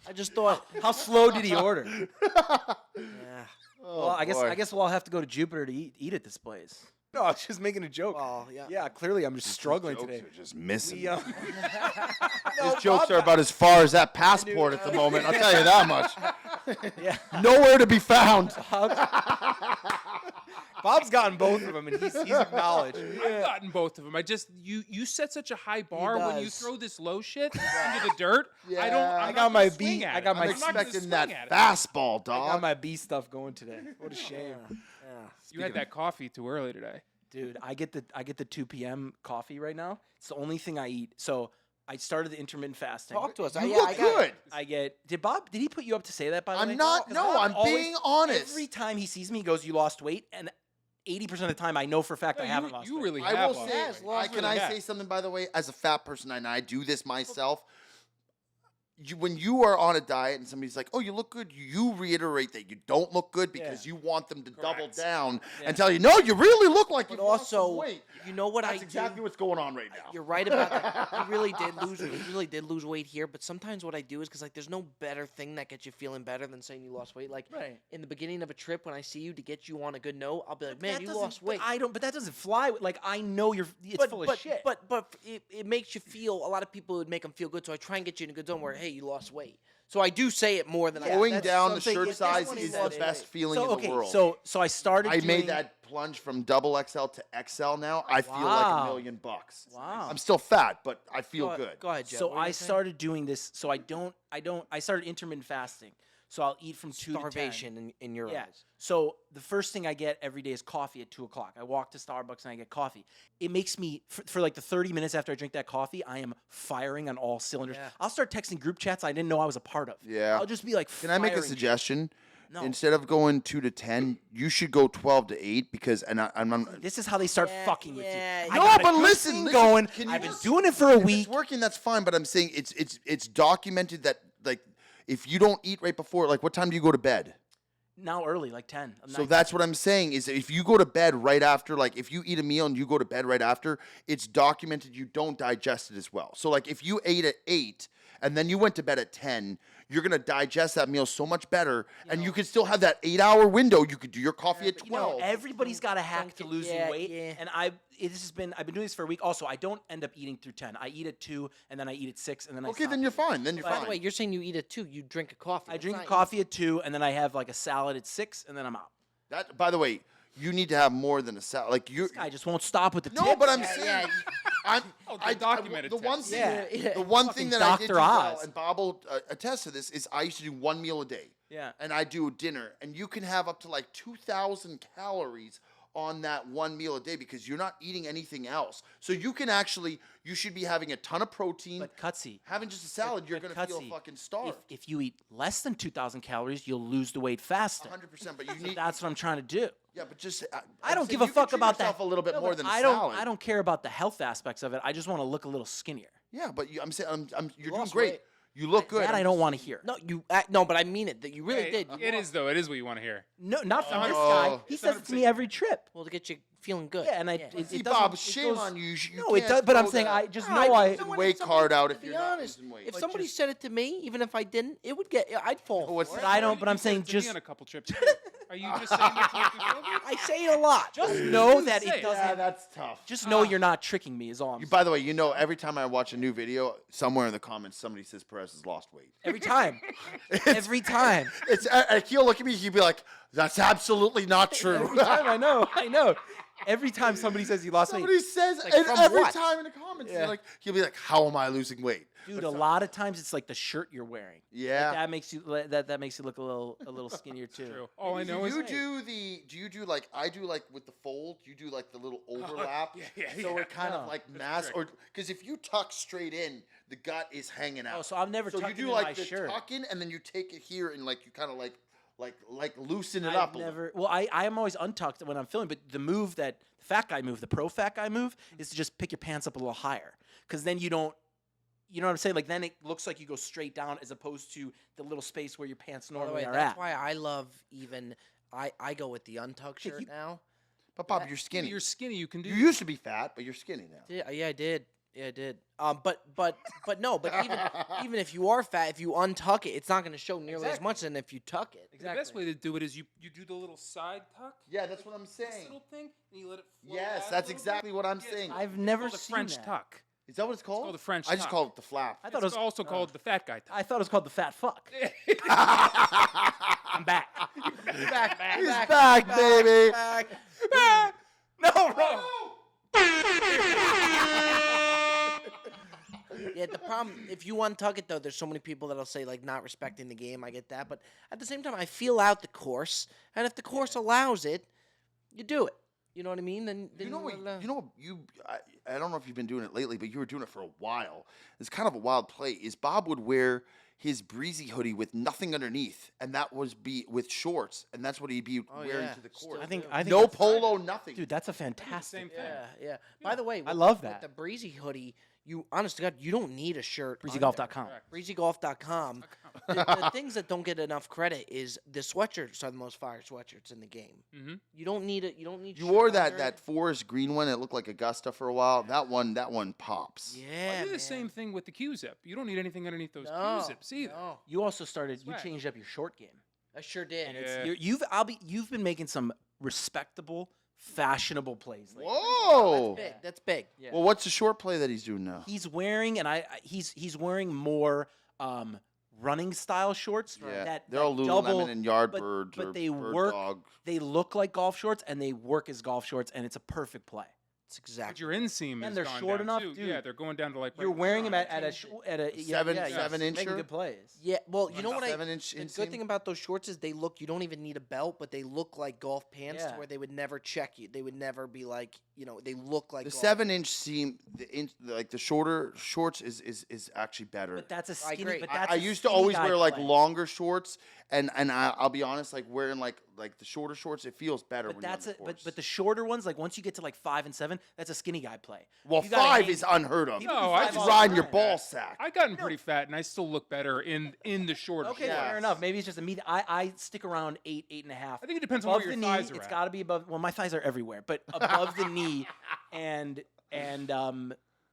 I just thought, How slow did he order? yeah. Oh, Well, I boy. guess we'll all have to go to Jupiter to eat at this place. No, I was just making a joke. Oh, yeah. Yeah, clearly I'm just struggling Jokes today. are just missing. We, His no, jokes Bob- are about as far as that passport at the moment. I'll tell you that much. Yeah. Nowhere to be found. Bob's gotten both of them, and he's acknowledged. I've gotten both of them. You set such a high bar when you does. throw this low shit into the dirt. I don't. Yeah. I'm I not got gonna my swing B- at I it. got my I'm I'm not gonna expecting swing that at it. fastball, I dog. got my B stuff going today. What a shame, You had that coffee too early today. dude. I get the 2 p.m. coffee right now. It's the only thing I eat. So I started the intermittent fasting. Talk to us. You Yeah, look I got good. I get. Did he put you up to say that? By the way, I'm not. 'Cause No, Bob I'm always- being honest. Every time he sees me, he goes, "You lost weight," and 80% of the time, I know for a fact No, I haven't lost you weight. really I have will lost say, weight. lost can really I have. say something, by the way? As a fat person, and I do this myself, when you are on a diet and somebody's like, "Oh, you look good," you reiterate that you don't look good because Yeah. you want them to double Correct. down Yeah. and tell you, "No, you really look like But you've lost some also, weight." you know what That's I exactly do? what's going on right now. You're right about that. He really did lose weight here. But sometimes what I do is because like there's no better thing that gets you feeling better than saying you lost weight. Like Right. in the beginning of a trip when I see you to get you on a good note, I'll be like, man, That you doesn't- lost weight. But I don't. But that doesn't fly. Like I know it's full of shit. But it makes you feel. A lot of people would make them feel good. So I try and get you in a good zone where hey, you lost weight. So I do say it more than I. Going that's down the something- shirt that's size what he is said the it best is. feeling So in the okay, world. so I started. I doing, made that plunge from double XL to XL now. I feel like Wow. $1,000,000. Wow. I'm still fat, but I feel good. Go ahead, Jeff. So What were you I saying? started doing this. So I started intermittent fasting. So I'll eat from 2 to 10. starvation in your Yeah. eyes. So the first thing I get every day is coffee at 2 o'clock. I walk to Starbucks and I get coffee. It makes me for like the 30 minutes after I drink that coffee, I am firing on all cylinders. Yeah. I'll start texting group chats I didn't know I was a part of. Yeah. I'll just be like, Can I make a firing. suggestion? No. Instead of going 2 to 10, you should go 12 to 8 because I'm This is how they start Yeah, fucking with yeah, you. yeah. I No, got a but good listen, thing listen, going. can you I've been just- doing it for a If week. it's working, that's fine. But I'm saying it's documented that like if you don't eat right before, like what time do you go to bed? Now early, like 10. So that's what I'm saying is if you go to bed right after, like if you eat a meal and you go to bed right after, it's documented you don't digest it as well. So like if you ate at 8 and then you went to bed at 10, you're gonna digest that meal so much better, and you could still have that 8-hour window. You could do your coffee at 12. Everybody's got a hack to get- losing yeah, weight, yeah. and I've been doing this for a week. Also, I don't end up eating through 10. I eat at 2, and then I eat at 6, and then I Okay, stop then you're eating. fine. Then you're By fine. the way, you're saying you eat it too. You drink a coffee. I That's drink not- coffee at 2, and then I have like a salad at 6, and then I'm out. That, by the way, you need to have more than a salad. Like you, I just won't stop with the no, tips. but I'm Yeah, saying, yeah. I'm, the documented the one tips. thing, Yeah, yeah. the one thing that I did Dr. do well, Oz. and Bob will attest to this, is I used to do one meal a day. Yeah. And I do dinner, and you can have up to like 2,000 calories on that one meal a day because you're not eating anything else. So you should be having a ton of protein. But Cutsy, Having just a salad, you're but gonna feel Cutsy, fucking starved. if you eat less than 2,000 calories, you'll lose the weight faster. 100%. But you need. That's what I'm trying to do. Yeah, but just. I don't say give a you can fuck treat about yourself that. a little bit No, more but than a I salad. don't care about the health aspects of it. I just want to look a little skinnier. Yeah, but I'm saying you're doing lost great. weight. You look good. That I don't want to hear. No, no, but I mean it. That you really Hey, did. You It lost- is though. It is what you want to hear. No, not from this Oh. guy. He It's says it to me every trip. Well, to get you feeling good. Yeah, and Yeah. it See, doesn't. Bob, it shame goes- on you. You No, it can't does. But I'm throw saying that I just No, know I I. just know weight if card somebody- out to if be you're not honest, losing weight. If But somebody just- said it to me, even if I didn't, it would get. I'd fall. Oh, what's for that? it. I don't. But I'm You said saying it to me just on a couple trips. Are you just saying that to make me feel good? I say it a lot. just know that say it it. doesn't. Yeah, that's tough. Just know you're not tricking me. Is all I'm saying. By the way, every time I watch a new video, somewhere in the comments somebody says Perez has lost weight. Every time. Every time. It's he'll look at me, he'll be like, "That's absolutely not true." Every time. I know. Every time somebody says he lost weight. Somebody says, Like, and from every what? time in the comments, Yeah. he'll be like, "How am I losing weight?" Dude, a lot of times it's like the shirt you're wearing. Yeah. Like that makes you that makes you look a little skinnier too. True. All I know is Do you do like I do like with the fold? You do like the little overlap, yeah, so yeah. it kind of No. like mass, or because if you tuck straight in, the gut is hanging out. Oh, so I've never So you tucked do in like my the shirt. tuck in, and then you take it here and like you kind of like loosen it I've up. a little. never. Well, I am always untucked when I'm filming, but the move that the fat guy move, the pro fat guy move, is to just pick your pants up a little higher, because then you don't. You know what I'm saying? Like then it looks like you go straight down as opposed to the little space where your pants By the normally way, are that's at. why I love even. I go with the untucked shirt now. But Bob, you're skinny. You're skinny. You can do. You used to be fat, but you're skinny now. Yeah, I did. Yeah, I did. But no. But even if you are fat, if you untuck it, it's not going to show nearly as much than if you tuck it. The best way to do it is you do the little side tuck. Yeah, that's what I'm This saying. little thing, and you let it flow Yes, out a that's little exactly bit. what I'm Yeah, saying. I've it's never called a seen French that. tuck. Is that what it's called? called the French I just tuck. call it the flap. I thought It's it was also called the fat guy tuck. I thought it was called the fat fuck. I'm back. He's back, baby. No, bro. Yeah, the problem if you untuck it though, there's so many people that'll say like not respecting the game. I get that, but at the same time, I feel out the course, and if the course allows it, you do it. You know what I mean? Then You know what? we'll, You know what? I don't know if you've been doing it lately, but you were doing it for a while. It's kind of a wild play. Is Bob would wear his breezy hoodie with nothing underneath, and that was be with shorts, and that's what he'd be wearing yeah, to the still court. I think no that's- polo, nothing. Dude, that's a Same fantastic. thing. Yeah. By the way, I love with that. the breezy hoodie. You honest to God, you don't need a shirt. under. BreezyGolf.com. Correct. BreezyGolf.com. The things that don't get enough credit is the sweatshirts are the most fire sweatshirts in the game. Mm-hmm. You don't need it. You don't need. You shirt wore that under that it. forest green one that looked like Augusta for a while. That one pops. Yeah, I do the man. same thing with the Q-zip. You don't need anything underneath those No, Q-zips either. no. You also started. You Swag. changed up your short game. I sure did. And Yeah. you've been making some respectable, fashionable plays. Lately. Whoa. That's big. Yeah. Well, what's the short play that he's doing now? He's wearing, and he's wearing more running style shorts. Yeah, that they're all that Lululemon double, and Yardbirds but or they Bird work. Dog. They look like golf shorts, and they work as golf shorts, and it's a perfect play. That's But exactly. your inseam And is they're gone short down enough, too. dude. Yeah, they're going down to like. You're right wearing them side. at a Seven- yeah, seven making incher? good plays. Yeah, well, you know what? 7-inch The inseam? good thing about those shorts is they look. You don't even need a belt, but they look like golf pants, to Yeah. where they would never check you. They would never be like, they look like The golf 7-inch seam, like the shorter shorts is actually better. But that's a I skinny. agree. But I, that's I a used to skinny always guy wear like play. longer shorts, and I'll be honest, like wearing like the shorter shorts, it feels better. But when that's you're it. on the course. But the shorter ones, like once you get to like 5 and 7, that's a skinny guy play. well, you gotta 5 hang- is unheard of. People No, do I five just all the riding your time. ball sack. I gotten pretty fat, and I still look better in the shorter. Okay, shorts. fair enough. Maybe it's just a medium. I stick around 8, 8.5. I think it depends on above where the your knee. thighs are It's at. got to be above. Well, my thighs are everywhere, but above the knee, and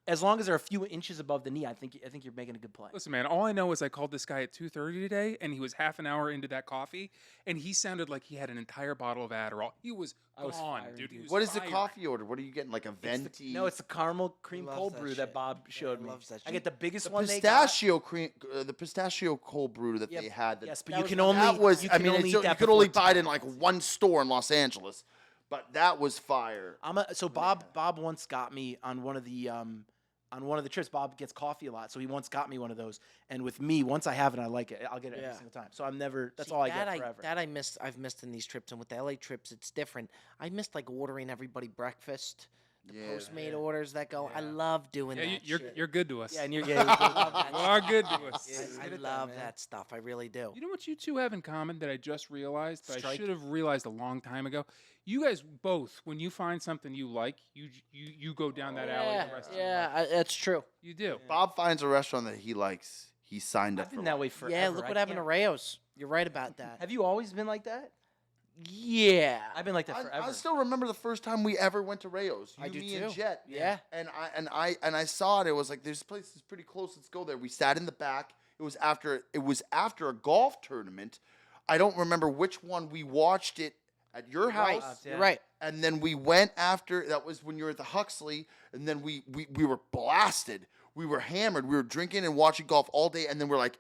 as long as they're a few inches above the knee, I think you're making a good play. Listen, man, all I know is I called this guy at 2:30 today, and he was half an hour into that coffee, and he sounded like he had an entire bottle of Adderall. He was I was gone, firing, dude. He dude. was What is the firing. coffee order? What are you getting? Like a It's the- venti? no, it's the caramel cream Loves cold that brew shit. that Bob showed Yeah, me. loves that I shit. get the biggest the one they got. pistachio cream, the pistachio cold brew that Yep. they had. Yes, but That you was- can that only. that was. You I can mean, only you eat that could only before buy it in 10. like one store in Los Angeles, but that was fire. So Bob once got me on one of the trips. Bob gets coffee a lot, so he once got me one of those. And with me, once I have it, I like it. I'll get it Yeah. every single time. So I'm never. That's See, all I that get forever. That I missed. I've missed in these trips, and with the LA trips, it's different. I missed like ordering everybody breakfast, the Yeah. Postmate orders that go. I Yeah. love doing Yeah, that. you're shit. you're good to us. yeah, and you're you are good to us. Yeah. I Get it done, love man. that stuff. I really do. You know what you two have in common that I just realized, that I Strike. should have realized a long time ago? You guys both, when you find something you like, you go down that alley the rest of your life. that's true. You do. Bob finds a restaurant that he likes. He signed up I've for been that life. way forever. Yeah, look I what happened to can't- Rayo's. You're right about that. Have you always been like that? Yeah. I've been like that forever. I still remember the first time we ever went to Rayo's. You, I do me, too. and Jet. Yeah. And I saw it. It was like this place is pretty close. Let's go there. We sat in the back. It was after a golf tournament. I don't remember which one. We watched it at your Right. house. Yeah. You're right. And then we went after. That was when you were at the Huxley. And then we were blasted. We were hammered. We were drinking and watching golf all day. And then we're like,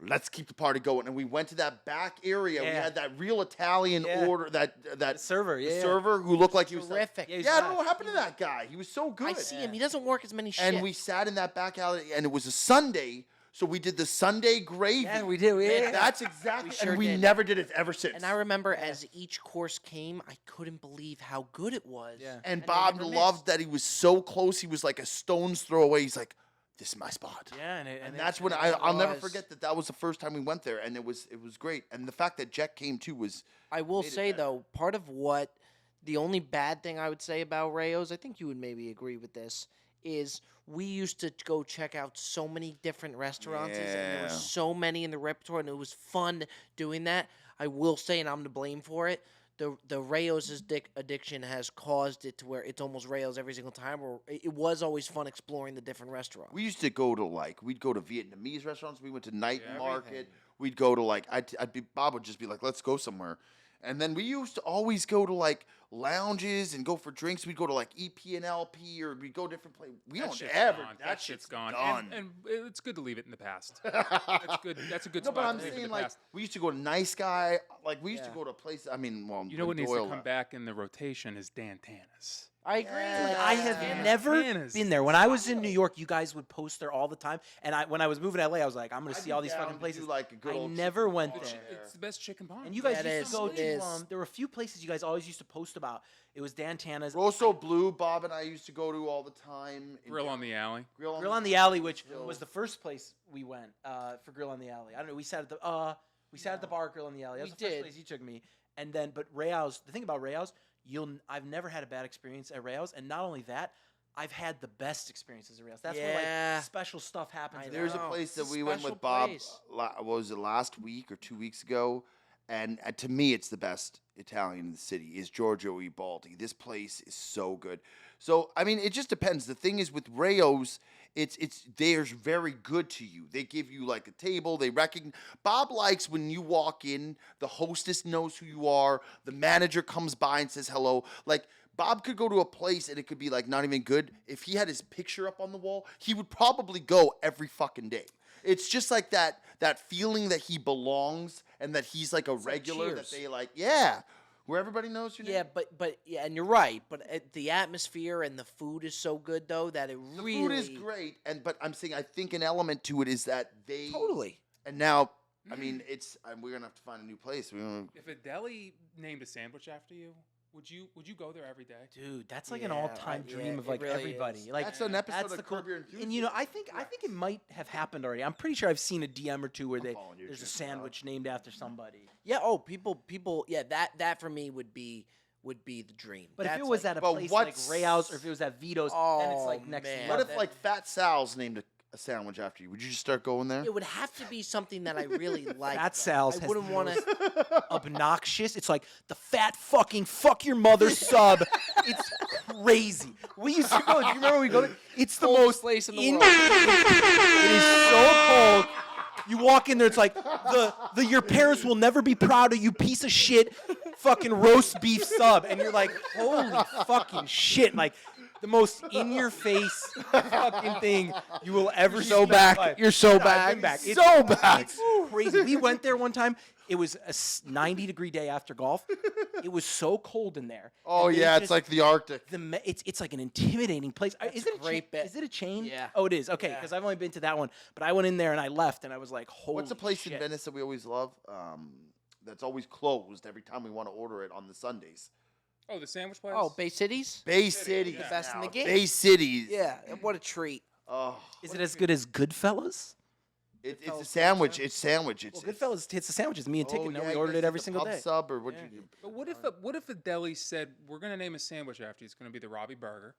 let's keep the party going. And we went to that back area. We Yeah. had that real Italian Yeah. order. That The server, the yeah. server who looked like he was Terrific. Yeah, he's yeah, I don't know nice. what happened to that guy. He was so good. I see him. He doesn't work as many shifts. And we sat in that back alley, and it was a Sunday, so we did the Sunday gravy. Yeah, we do. Yeah. That's exactly. We sure and we did. never did it ever since. And I remember as each course came, I couldn't believe how good it was. Yeah. and they Bob never loved missed. that he was so close. He was like a stone's throw away. He's like, "This is my spot." Yeah, And that's when I'll never was. forget that was the first time we went there, and it was great. And the fact that Jet came too was I will made it say better. though, part of what the only bad thing I would say about Rayo's, I think you would maybe agree with this, is we used to go check out so many different restaurants, and there were Yeah. so many in the repertoire, and it was fun doing that. I will say, and I'm to blame for it, the Rayo's addiction has caused it to where it's almost Rayo's every single time. Or it was always fun exploring the different restaurants. We used to go to we'd go to Vietnamese restaurants. We went to night Yeah, market. everything. We'd go to Bob would just be like, let's go somewhere. And then we used to always go to lounges and go for drinks. We'd go to EP and LP or we'd go different places. We That don't shit's ever. gone. That shit's shit's gone. done. And it's good to leave it in the past. That's good. That's a good No, spot but I'm to leave it in saying the past. we used to go to Nice Guy. We used to Yeah. go to a place. I mean, well, You know what when needs to Doyle come left. back in the rotation is Dan Tana's. I agree. Yeah. I have Yeah. never Bananas. been there. When I was in New York, you guys would post there all the time. And when I was moving to LA, I was like, I'm going to I'd see be all these down fucking to places. do, a good I old never chicken went bar there. It's the best chicken parm. And you guys Yeah, it used to is. go It to, is. there were a few places you guys always used to post about. It was Dan Tana's. Rosso Blue, Bob and I used to go to all the time. Grill on the alley. Grill Grill on the Alley, which Still- was the first place we went for Grill on the Alley. I don't know. We sat at the bar at Grill on the Alley. That was We the first did. place he took me. And then, but Rayo's. The thing about Rayo's, I've never had a bad experience at Rayo's, and not only that, I've had the best experiences at Rayo's. That's where Yeah. special stuff happens. I at There's a know. Rayo's. place that It's a we went special with Bob. place. What was it, last week or 2 weeks ago? And to me, it's the best Italian in the city. Is Giorgio Ibaldi. This place is so good. So I mean, it just depends. The thing is with Rayo's, they're very good to you. They give you a table. They recognize. Bob likes when you walk in, the hostess knows who you are. The manager comes by and says hello. Bob could go to a place and it could be not even good. If he had his picture up on the wall, he would probably go every fucking day. It's just that feeling that he belongs and that he's a regular that Cheers. they where everybody knows your name. Yeah, but yeah, and you're right. But the atmosphere and the food is so good though that it The really food is great, but I'm saying I think an element to it is that they Totally. And now, I mean, we're gonna have to find a new place. If a deli named a sandwich after you, would you go there every day? Dude, that's an Yeah, all-time yeah, dream of it really everybody. is. Like that's an episode that's of the cool. Curb Your And Enthusiasm. I think it might have happened already. I'm pretty sure I've seen a DM or two where following your there's a shit, sandwich named after somebody. Yeah. Oh, people. Yeah, that for me would be the dream. But if That's it was at a But place like what's- Rayo's or if it was at Vito's, then it's Oh, next man. What level. if Fat Sal's named a sandwich after you? Would you just start going there? it would have to be something that I really like. Fat though. Sal's I has wouldn't the want most to. obnoxious. It's like the fat fucking fuck your mother sub. It's crazy. We used to go. Do you remember we go? It's the most place in the in- world. It is so cold. You walk in there, it's like your parents will never be proud of you, piece of shit, fucking roast beef sub, and you're like, holy fucking shit, like the most in your face fucking thing you will ever see. so in my back. life. You're so I've back. been back. So back. It's crazy. We went there one time. It was a 90-degree day after golf. It was so cold in there. Oh And they yeah, it's just- like the Arctic. it's like an intimidating place. Is it a great bet. Is it a chain? Yeah. Oh, it is. Okay, Yeah. because I've only been to that one, but I went in there and I left, and I was like, "Holy What's a place shit. in Venice that we always love? That's always closed every time we want to order it on the Sundays. Oh, the sandwich place. Oh, Bay Cities. Bay City, The best in the game. Bay Cities. Yeah. What a treat. Oh, Is it as good as Goodfellas?" it's a sandwich. It's sandwich. It's Well, Goodfellas hits the sandwiches. Me and Oh, Ticket, yeah, we you ordered guys it did every the single pub day. Sub or what Yeah. you? But what if a deli said we're gonna name a sandwich after you? It's gonna be the Robbie Burger,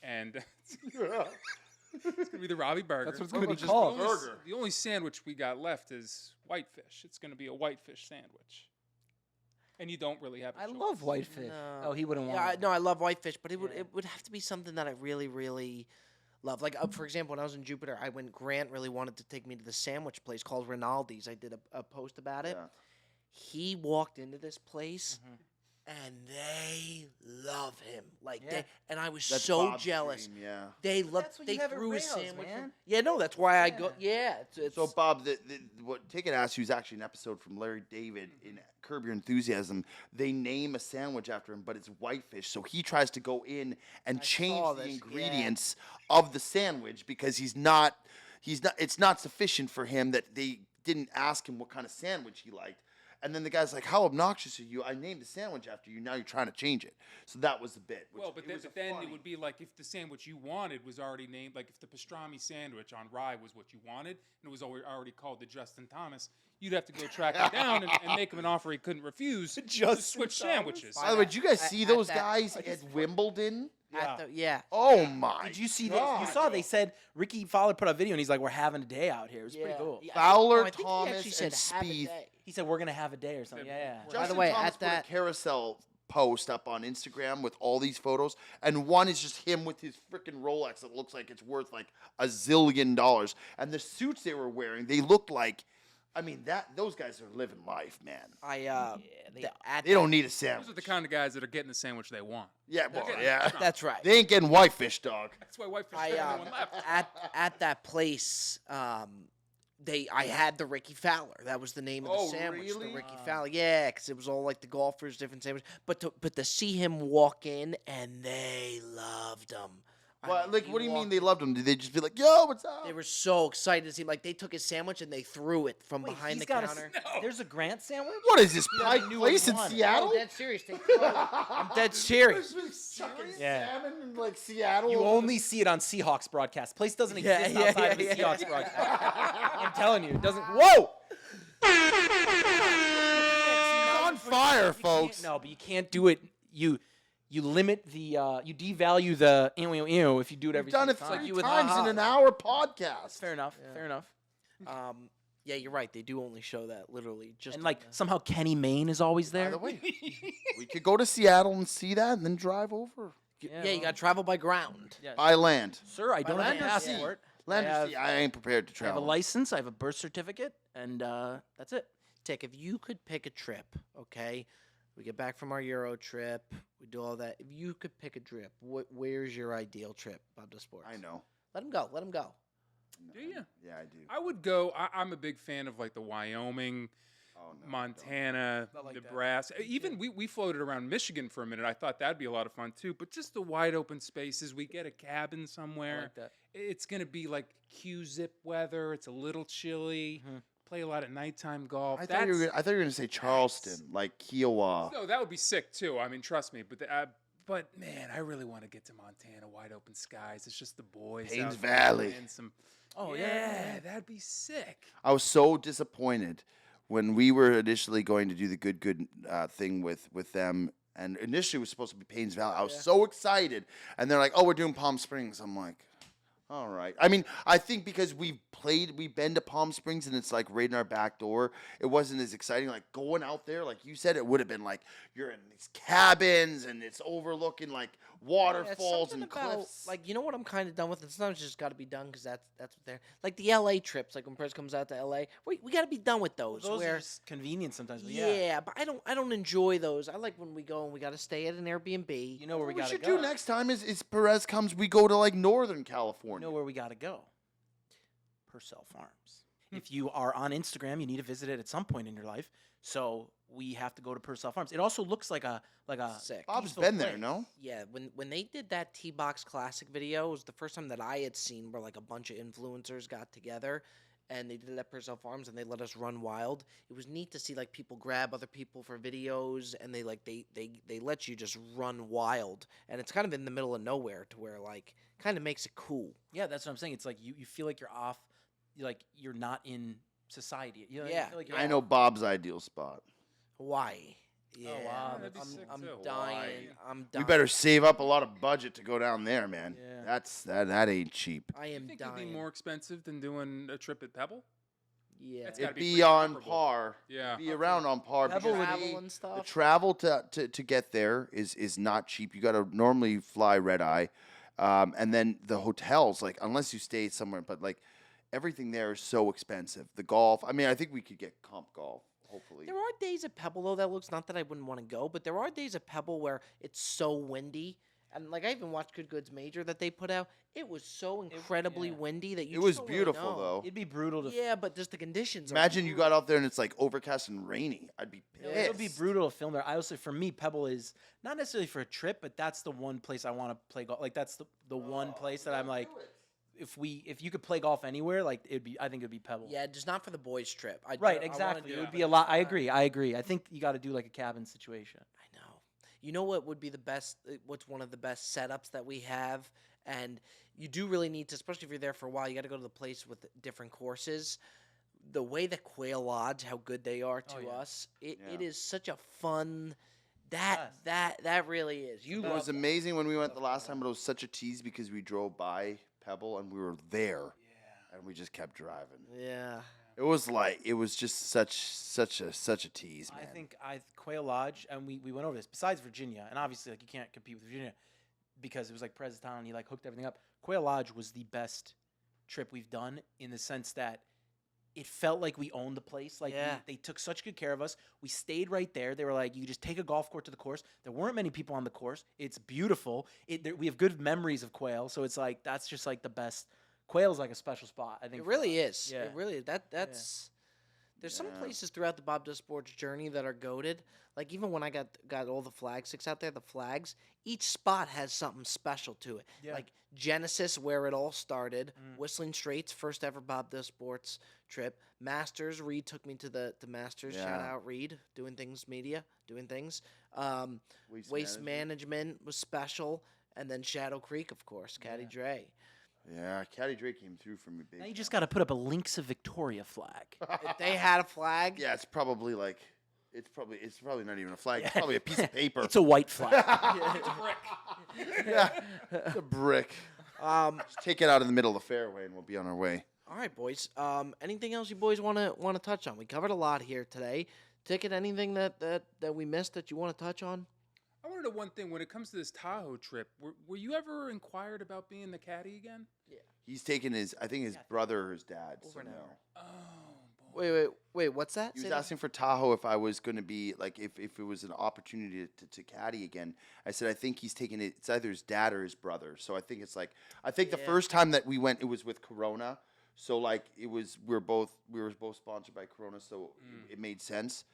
and it's gonna be the Robbie Burger. That's what it's gonna be Just called. The only, Burger. the only sandwich we got left is whitefish. It's gonna be a whitefish sandwich, and you don't really have. a I choice. love whitefish. No. Oh, he wouldn't want Yeah, it. no, I love whitefish, but it Yeah. would have to be something that I really, really love. Like, for example, when I was in Jupiter, Grant really wanted to take me to the sandwich place called Rinaldi's. I did a post about it. Yeah. He walked into this place, Mhm. and they love him. Like, Yeah. and I was That's so Bob's jealous. dream, yeah. They loved. That's what They you have at threw his Rayo's, sandwich. man. Yeah, no, that's why I go. Yeah. Yeah, it's So Bob, what Ticket asked you is actually an episode from Larry David in Curb Your Enthusiasm. They name a sandwich after him, but it's whitefish. So he tries to go in and I change saw the this, yeah. ingredients of the sandwich because he's not. It's not sufficient for him that they didn't ask him what kind of sandwich he liked. And then the guy's like, "How obnoxious are you? I named the sandwich after you. Now you're trying to change it." So that was the bit. Which Well, but it then, was a it funny- would be like if the sandwich you wanted was already named, like if the pastrami sandwich on rye was what you wanted, and it was already called the Justin Thomas, you'd have to go track it down and make him an offer he couldn't refuse to Justin switch Thomas? sandwiches. By the way, did you guys At- see at those that- guys at Wimbledon? yeah. Oh my! Did you see God. that? You saw they said Ricky Fowler put a video and he's like, "We're having a day out here." It was pretty Yeah. cool. Yeah, Fowler, I think he Thomas, actually said and have a Spieth. day. He said we're gonna have a day or something. Yeah. Justin way, Thomas at put that- a carousel post up on Instagram with all these photos, and one is just him with his freaking Rolex that looks like it's worth like $1 zillion. And the suits they were wearing, they looked like, I mean, those guys are living life, man. They don't need a sandwich. Those are the kind of guys that are getting the sandwich they want. Yeah, well, getting yeah. That's right. They ain't getting whitefish, dog. That's why Whitefish I is the only one left. at that place, I had the Ricky Fowler. That was the name of the Oh, sandwich. really? The Ricky Fowler. Yeah, because it was all like the golfers, different sandwiches. But to see him walk in and they loved him. I Well, mean, like, he what do you mean walked- they loved him? Did they just be like, "Yo, what's up"? They were so excited to see him. Like they took his sandwich and they threw it from behind the counter. There's a Grant sandwich. What is this, You Pike already knew Place what in you wanted. Seattle? No, dead serious. They threw it. I'm dead serious. Chucking Yeah. salmon in like Seattle. You only see it on Seahawks broadcast. Place doesn't exist outside of the Seahawks broadcast. I'm telling you, it doesn't. Whoa! He's on fire, folks. No, but you can't do it. You limit the you devalue the if you do it every We've done it single time. 3 times in an hour podcast. Fair enough. Fair enough. Yeah, you're right. They do only show that literally just And like somehow Kenny Mayne is always By there. the way, we could go to Seattle and see that, and then drive over yeah, you got to travel by ground. Yeah. by land. Sir, I don't have a land or sea? passport. Land I or sea? have- I ain't prepared to I have a travel. license. I have a birth certificate, and that's it. Tick, if you could pick a trip, okay? We get back from our Euro trip. We do all that. If you could pick a trip, where's your ideal trip, Bob the Sports? I know. Let him go. Let him go. Do you? Yeah, I do. I would go. I'm a big fan of like the Wyoming, Oh, no, Montana, I like that. Nebraska. Even we floated around Michigan for a minute. I thought that'd be a lot of fun too. But just the wide open spaces. We get a cabin I somewhere. like that. It's gonna be like Q-zip weather. It's a little chilly. Play a lot of nighttime golf. I thought you were gonna say Charleston, like Kiowa. No, that would be sick too. I mean, trust me. But man, I really want to get to Montana, wide open skies. It's just the boys. Paynes out there Valley. playing some. Oh, yeah, yeah. that'd be sick. I was so disappointed when we were initially going to do the good thing with them, and initially it was supposed to be Paynes Valley. I was so excited, and they're like, "Oh, we're doing Palm Springs." I'm like, "All right." I mean, I think because we've been to Palm Springs, and it's like right in our back door. It wasn't as exciting. Like going out there, like you said, it would have been like you're in these cabins, and it's overlooking like waterfalls something and about, cliffs. like, you know what I'm kind of done with? And sometimes it's just got to be done because that's what they're like the LA trips. Like when Prez comes out to LA, we got to be done with those. Those where are just convenient sometimes. But yeah, but I don't enjoy those. I like when we go and we got to stay at an Airbnb. You know where we what we gotta should go. do next time is Perez comes, we go to like Northern You California. know where we gotta go. Purcell Farms. If you are on Instagram, you need to visit it at some point in your life. So we have to go to Purcell Farms. It also looks like a Sick. Bob's peaceful been there, place. no? Yeah, when they did that T-Box Classic video, it was the first time that I had seen where like a bunch of influencers got together and they did it at Purcell Farms and they let us run wild. It was neat to see like people grab other people for videos and they let you just run wild. And it's kind of in the middle of nowhere to where like kind of makes it cool. Yeah, that's what I'm saying. It's like you feel like you're off, you're not in society. You know, Yeah. You feel like you're I off. know Bob's ideal spot. Hawaii. Yeah, wow, that'd be I'm, sick, I'm too. dying. Hawaii. I'm dying. We better save up a lot of budget to go down there, man. Yeah. That ain't cheap. I You am think dying. it'd be more expensive than doing a trip at Pebble? Yeah. That's gotta It'd be be pretty on comparable. par. Yeah. Be around on par. Pebble because would Travel the- and the stuff. travel to get there is not cheap. You got to normally fly red eye, and then the hotels, like unless you stay somewhere, but like everything there is so expensive. The golf. I mean, I think we could get comp golf. Hopefully. There are days at Pebble though that looks not that I wouldn't want to go, but there are days at Pebble where it's so windy. And like I even watched Good Goods Major that they put out. It was so incredibly yeah. windy that you It just was don't really beautiful know. though. It'd be brutal to. Yeah, but just the conditions. Imagine are you got out there and it's like overcast and rainy. I'd be pissed. It would be brutal to film there. I also, for me, Pebble is not necessarily for a trip, but that's the one place I want to play golf. Like that's the one place that I'm like, if you could play golf anywhere, like I think it'd be Pebble. Yeah, just not for the boys trip. Right, I wanna exactly. do It would for be the a lot. I time. agree. I agree. I think you got to do like a cabin situation. I know. You know what would be the best? What's one of the best setups that we have? And you do really need to, especially if you're there for a while. You got to go to the place with different courses. The way that Quail Lodge, how good they are to Oh, yeah. us, it Yeah. is such a fun. That really is. You It was amazing when we went the last time, but it was such a tease because we drove by Pebble and we were there. And we just kept driving. Yeah. It was just such a tease, man. I think Quail Lodge, and we went over this. Besides Virginia, and obviously like you can't compete with Virginia because it was like Prestown. He like hooked everything up. Quail Lodge was the best trip we've done in the sense that it felt like we owned the place. Like Yeah. they took such good care of us. We stayed right there. They were like, you just take a golf court to the course. There weren't many people on the course. It's beautiful. We have good memories of Quail, so it's like that's just like the best. Quail's like a special spot. I think It for really us. is. Yeah. It really that's. There's some Yeah. places throughout the Bob Does Sports journey that are goated. Like even when I got all the flag sticks out there, the flags, each spot has something special to it. Yeah. Like Genesis, where it all started, Mm. Whistling Straits, first ever Bob Does Sports trip. Masters, Reed took me to the Masters. Shout Yeah. out Reed, doing things media, doing things. Waste Waste management. management was special, and then Shadow Creek, of course, Caddy Dre. Yeah, Caddy Drake came through for me big. Now you just got to put up a Links of Victoria flag. If they had a flag, Yeah, it's probably not even a flag. It's probably a piece of paper. It's a white flag. It's a brick. Yeah, it's a brick. Just take it out in the middle of the fairway, and we'll be on our way. All right, boys. Anything else you boys want to touch on? We covered a lot here today. Ticket, anything that we missed that you want to touch on? I want to know one thing. When it comes to this Tahoe trip, were you ever inquired about being the caddy again? He's taking his brother or his dad. Over So an no. hour. Oh, boy. Wait. What's that? He was Say that- asking for Tahoe if I was going to be like if it was an opportunity to caddy again. I said I think he's taking it. It's either his dad or his brother. So I think it's like the Yeah. first time that we went, it was with Corona. So like we were both sponsored by Corona, so it made sense.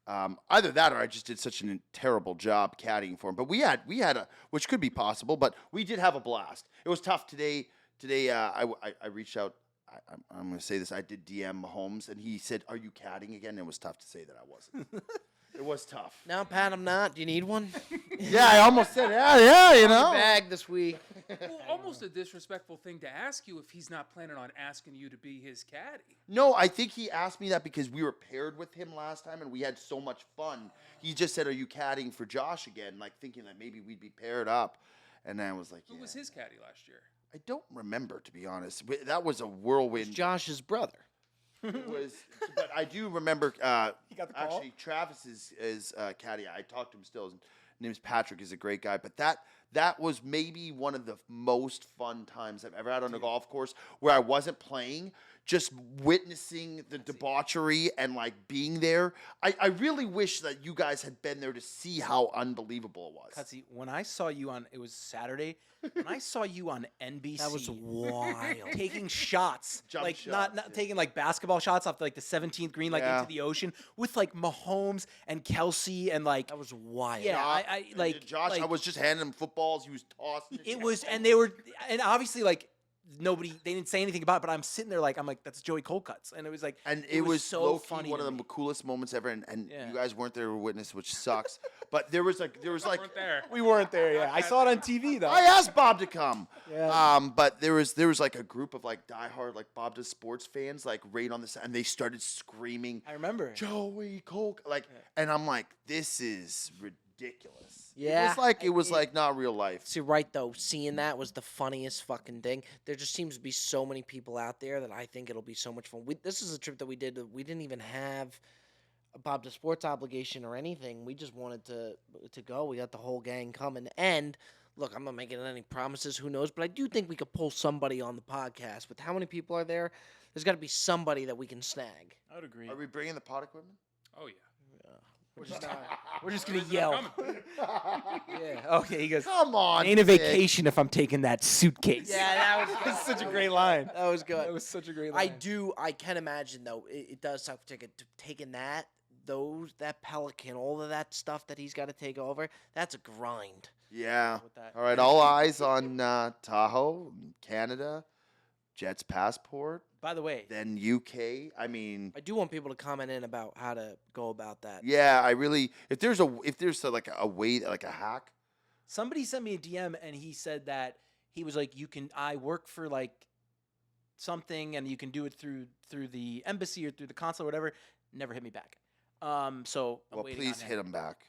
Either that or I just did such a terrible job caddying for him. But we had a, which could be possible, but we did have a blast. It was tough today. I reached out. I'm going to say this. I did DM Mahomes, and he said, "Are you caddying again?" And it was tough to say that I wasn't. It was tough. No, Pat, I'm not. Do you need one? Yeah, I almost said, yeah, you know. Bag this week. Well, almost a disrespectful thing to ask you if he's not planning on asking you to be his caddy. No, I think he asked me that because we were paired with him last time, and we had so much fun. He just said, "Are you caddying for Josh again?" Like thinking that maybe we'd be paired up, and I was like, Who yeah. was his caddy last year? I don't remember, to be honest. That was a whirlwind. Josh's brother. It was, but I do remember. got the call? Actually, Travis is caddy. I talked to him still. His name's Patrick. He's a great guy. But that was maybe one of the most fun times I've ever had on a golf course where I wasn't playing, just witnessing the debauchery and like being there. I really wish that you guys had been there to see how unbelievable it was. Cutsy, when I saw you on, it was Saturday. When I saw you on NBC, That was wild. taking shots, Jump like shots, not yeah. taking like basketball shots off like the 17th green, like Yeah. into the ocean with like Mahomes and Kelsey and like That was wild. Yeah. Josh- I and like Josh. I like- was just handing him footballs. He was tossing. it was, and they were, and obviously like they didn't say anything about it, but I'm sitting there like I'm like that's Joey Colcuts, and it was like And it was so low-key funny. one to of the me. coolest moments ever. And Yeah. you guys weren't there to witness, which sucks. But there was like Weren't there. We weren't there, yeah. I saw it on TV though. I asked Bob to come. Yeah. But there was like a group of like diehard like Bob Does Sports fans like right on the side, and they started screaming, I remember. "Joey Coke!" Like, and I'm like, this is ridiculous. Yeah. It was like not real life. See, right though, seeing that was the funniest fucking thing. There just seems to be so many people out there that I think it'll be so much fun. This is a trip that we did. We didn't even have a Bob the Sports obligation or anything. We just wanted to go. We got the whole gang coming. And look, I'm not making any promises. Who knows? But I do think we could pull somebody on the podcast. With how many people are there, there's got to be somebody that we can snag. I would agree. Are we bringing the pot equipment? Oh yeah. We're just gonna Where's it yell. coming? Yeah. Okay. He goes. Come on, Ain't a Vic. vacation if I'm taking that suitcase. Yeah, that was That's such a great line. That was good. That was such a great line. I can imagine though. It does suck to taking that Pelican, all of that stuff that he's got to take over. That's a grind. Yeah. With that. All right. All eyes on Tahoe, Canada, Jets passport, By the way, then UK. I mean. I do want people to comment in about how to go about that. Yeah, I really. If there's like a way, like a hack. somebody sent me a DM and he said that he was like, I work for like something and you can do it through the embassy or through the consulate or whatever. Never hit me back. So I'm Well, waiting please on hit him back.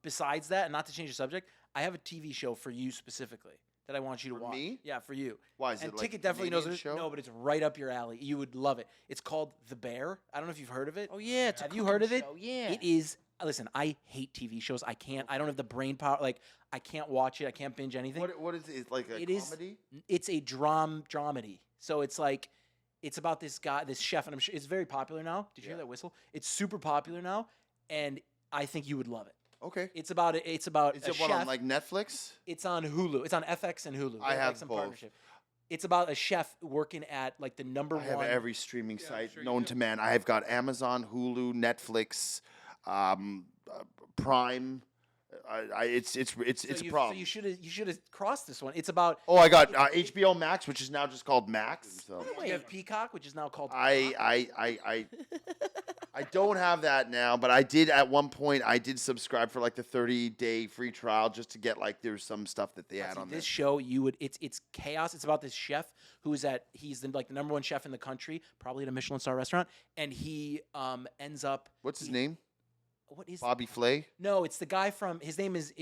Besides that, and not to change the subject, I have a TV show for you specifically that I want you to For watch. me? Yeah, for you. Why is And it like Ticket a definitely knows Canadian it. show? No, but it's right up your alley. You would love it. It's called The Bear. I don't know if you've heard of it. Oh yeah, it's a Have you heard of cooking it? show, yeah. It is. Listen, I hate TV shows. I can't. I don't have the brain power. Like, I can't watch it. I can't binge anything. What is it? It's like a It is- comedy? It's a dramedy. So it's like, it's about this guy, this chef, and I'm sure it's very popular now. Did you hear Yeah. that whistle? It's super popular now, and I think you would love it. Okay. It's about It's about Is a it one chef. on like Netflix? It's on Hulu. It's on FX and Hulu. I They have like some both. partnership. It's about a chef working at like the number I have one. every streaming Yeah, I'm site sure you known do. to man. I have got Amazon, Hulu, Netflix, Prime. It's So a you- problem. So you should have crossed this one. It's about. Oh, I got HBO Max, which is now just called Max. So You have Peacock, which is now called. I don't have that now, but I did at one point. I did subscribe for like the 30-day free trial just to get like there's some stuff that they had See, on this this. show, you would it's chaos. It's about this chef who's he's the number one chef in the country, probably at a Michelin star restaurant, and he ends up. What's his name? What is Bobby Flay. No, it's the guy from. His name is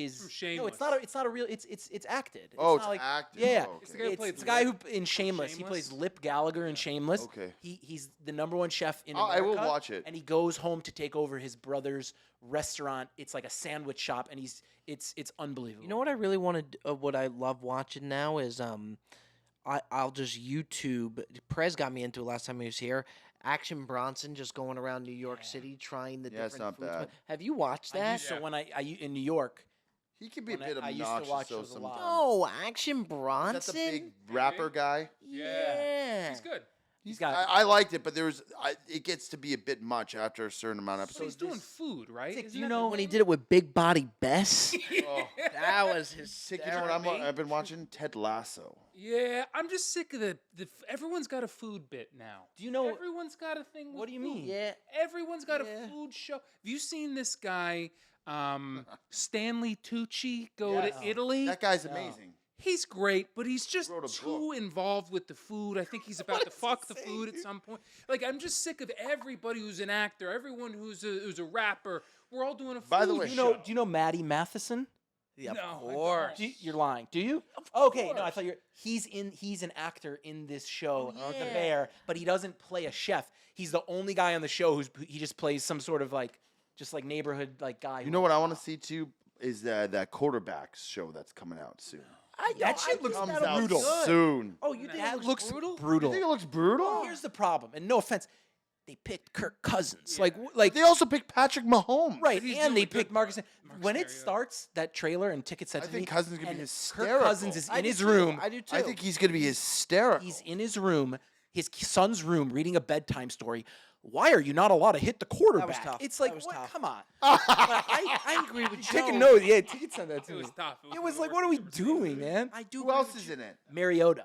From no, it's not a real. It's acted. Oh, not it's acted. Yeah, Oh, It's the okay. guy who it's played the guy who Lip in Shameless. He plays Shameless? Lip Gallagher in Shameless. Okay. He's the number one chef in Oh, I America. will watch it. And he goes home to take over his brother's restaurant. It's like a sandwich shop, and it's unbelievable. You know what I really want to, what I love watching now is I'll just YouTube. Prez got me into it last time he was here. Action Bronson just going around New York City trying the Yeah, it's different not foods. bad. Have you watched I that? used to Yeah. when I in New York. He can be a When bit I used to obnoxious watch though those a lot. sometimes. No, Action Is Bronson. that the big rapper guy? Yeah. He's good. He's got. I liked it, but it gets to be a bit much after a certain amount of But he's episodes. doing food, right? Tick, Isn't do you that know the When he thing? did it with Big Body Bess, Oh. that was his. Tick, you know what I've been watching? Ted Lasso. Yeah, I'm just sick of everyone's got a food bit now. Do you know? Everyone's got a thing. What with do you food. mean? Yeah. Everyone's got Yeah. a food show. Have you seen this guy, Stanley Tucci, go Yes. to Italy? That guy's No. amazing. He's great, but he's just wrote a too involved with the food. I think he's about to fuck the food at some point. Like, I'm just sick of everybody who's an actor, everyone who's a rapper. We're all doing a food By the way, show. Do you know Maddie Matheson? Yeah, No, I of don't. course. You're lying. Do you? Okay, no, I course. thought he's an actor in this show, Oh, The yeah. Bear, but he doesn't play a chef. He's the only guy on the show he just plays some sort of just neighborhood guy. You know what I want to see too is that quarterbacks show that's coming out soon. That shit looks Comes that'll out brutal. soon. Oh, you think That it looks brutal? brutal. You think it looks brutal? Here's the problem, and no offense, they picked Kirk Cousins. Yeah. Like They also picked Patrick Mahomes. right, he's and doing they good. picked Marcus. Marcus When it Mariota. starts, that trailer and Ticket said I to think me, Cousins is gonna be and hysterical. Kirk Cousins is I in do his too. room. I do too. I think he's gonna be hysterical. He's in his room, his son's room, reading a bedtime story. Why are you not allowed to hit the quarterback? tough. It's That like, was what? tough. Come on. I agree with Joe. Ticket knows. Yeah, Ticket said that to It me. was tough. It was like, what are we doing, man? I do. Who agree else with is you. in it? Mariota.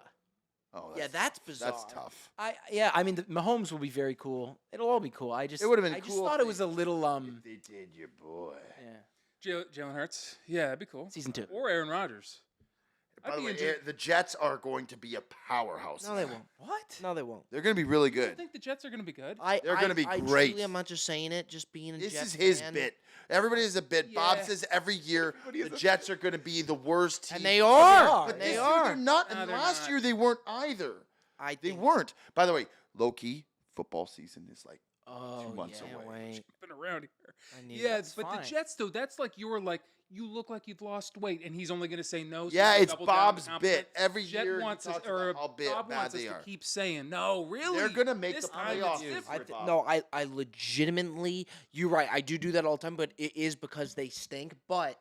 Oh, Yeah, that's bizarre. That's tough. I mean, Mahomes will be very cool. It'll all be cool. I just, It would've been I just cool thought if it was they- a little, If they did your boy. yeah. Jalen Hurts. Yeah, that'd be cool. Season 2. Or Aaron Rodgers. By I'd the be way, interested- the Jets are going to be a powerhouse. No, they won't. What? No, they won't. They're going to be really I good. think the Jets are going to be good. They're gonna be I great. Truly, I'm not just saying it. Just being a This Jets is his fan. bit. Everybody has a bit. Bob Yeah. says every year the Jets are going to be the worst team. And they are. are. But And this they year are. they're not. No, And they're last not. year they weren't either. I They think weren't. By the way, low key football season is like Oh, 2 months yeah. away. Been around here. I need Yeah, That's but fine. the Jets though, that's like you look like you've lost weight, and he's only going to say no. So Yeah, you it's double down and Bob's compliment. bit. Every Jet year he wants us, talks or about how Bob bad wants us they to are. keep saying no. Really, They're gonna make this the time playoffs it's this year. different. Bob. No, I legitimately. You're right. I do that all the time, but it is because they stink. But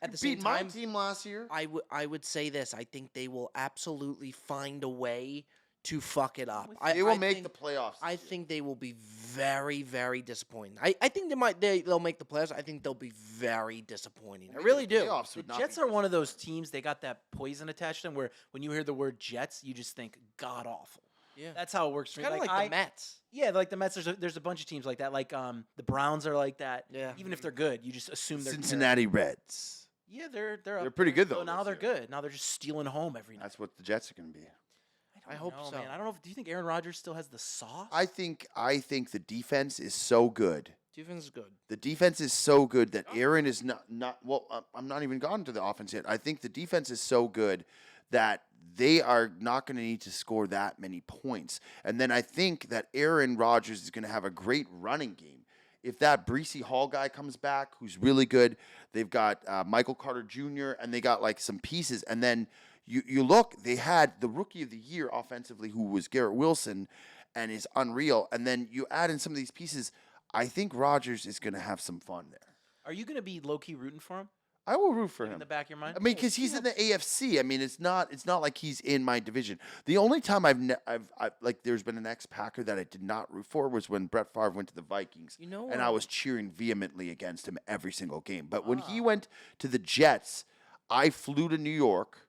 at the same Beat my time, team last year. I would say this. I think they will absolutely find a way to fuck it up. They will I make think- the playoffs. I think they will be very, very disappointing. I think they'll make the playoffs. I think they'll be very disappointing. I Making really the do. playoffs The would not Jets be are one of those teams. They got that poison attached to them, where when you hear the word Jets, you just think god awful. Yeah. That's how it works for It's me. kind of like the Mets. Yeah, like the Mets. There's a bunch of teams like that. Like the Browns are like that. Yeah. Even if they're good, you just assume they're Cincinnati Reds. Yeah, they're up pretty there. good, though, So now this they're year. good. Now they're just stealing home every night. That's what the Jets are going to be. I hope know, so. Man. I don't know. Do you think Aaron Rodgers still has the sauce? I think the defense is so good. Defense is good. The defense is so good that Aaron is not well. I'm not even gotten to the offense yet. I think the defense is so good that they are not going to need to score that many points. And then I think that Aaron Rodgers is going to have a great running game. If that Breece Hall guy comes back, who's really good, they've got Michael Carter Jr., and they got like some pieces. And then you look, they had the rookie of the year offensively, who was Garrett Wilson, and is unreal. And then you add in some of these pieces. I think Rodgers is going to have some fun there. Are you going to be low key rooting for him I will root for in him. the back of your mind? I mean, because he's in the AFC. I mean, it's not like he's in my division. The only time I've like there's been an ex-Packer that I did not root for was when Brett Favre went to the Vikings, You know, and I was cheering vehemently against him every single game. But when he went to the Jets, I flew to New York.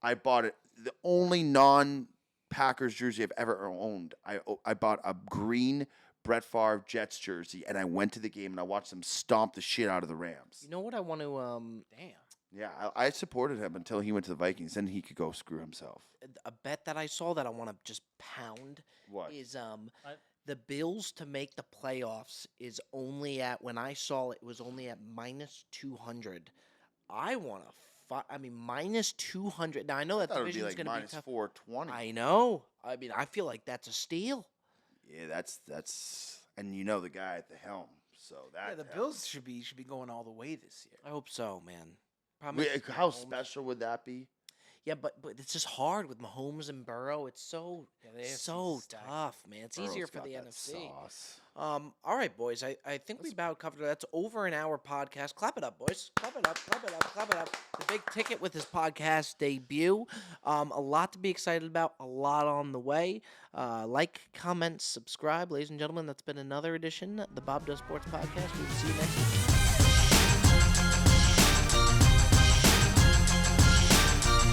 I bought it. The only non-Packers jersey I've ever owned. I bought a green Brett Favre Jets jersey, and I went to the game and I watched them stomp the shit out of the Rams. You know what I want to Damn. Yeah, I supported him until he went to the Vikings. Then he could go screw himself. a bet that I saw that I want to just pound What? is What? the Bills to make the playoffs is only at, when I saw it, was only at minus 200. I want to I mean minus 200. Now I know that That would be division's like going to be minus tough. 420. I know. I mean, I feel like that's a steal. Yeah, that's and you know the guy at the helm. So that Yeah, the Bills should be going all the way this year. I hope so, man. How Mahomes- special would that be? Yeah, but it's just hard with Mahomes and Burrow. It's so the AFC 's so stacked. tough, man. It's easier Burrow's for got the that NFC. sauce. All right, boys. I think we about covered it. That's over an hour podcast. Clap it up, boys. Clap it up. Clap it up. Clap it up. The big ticket with his podcast debut. A lot to be excited about. A lot on the way. Like, comment, subscribe, ladies and gentlemen. That's been another edition of the Bob Does Sports Podcast. We will see you next week.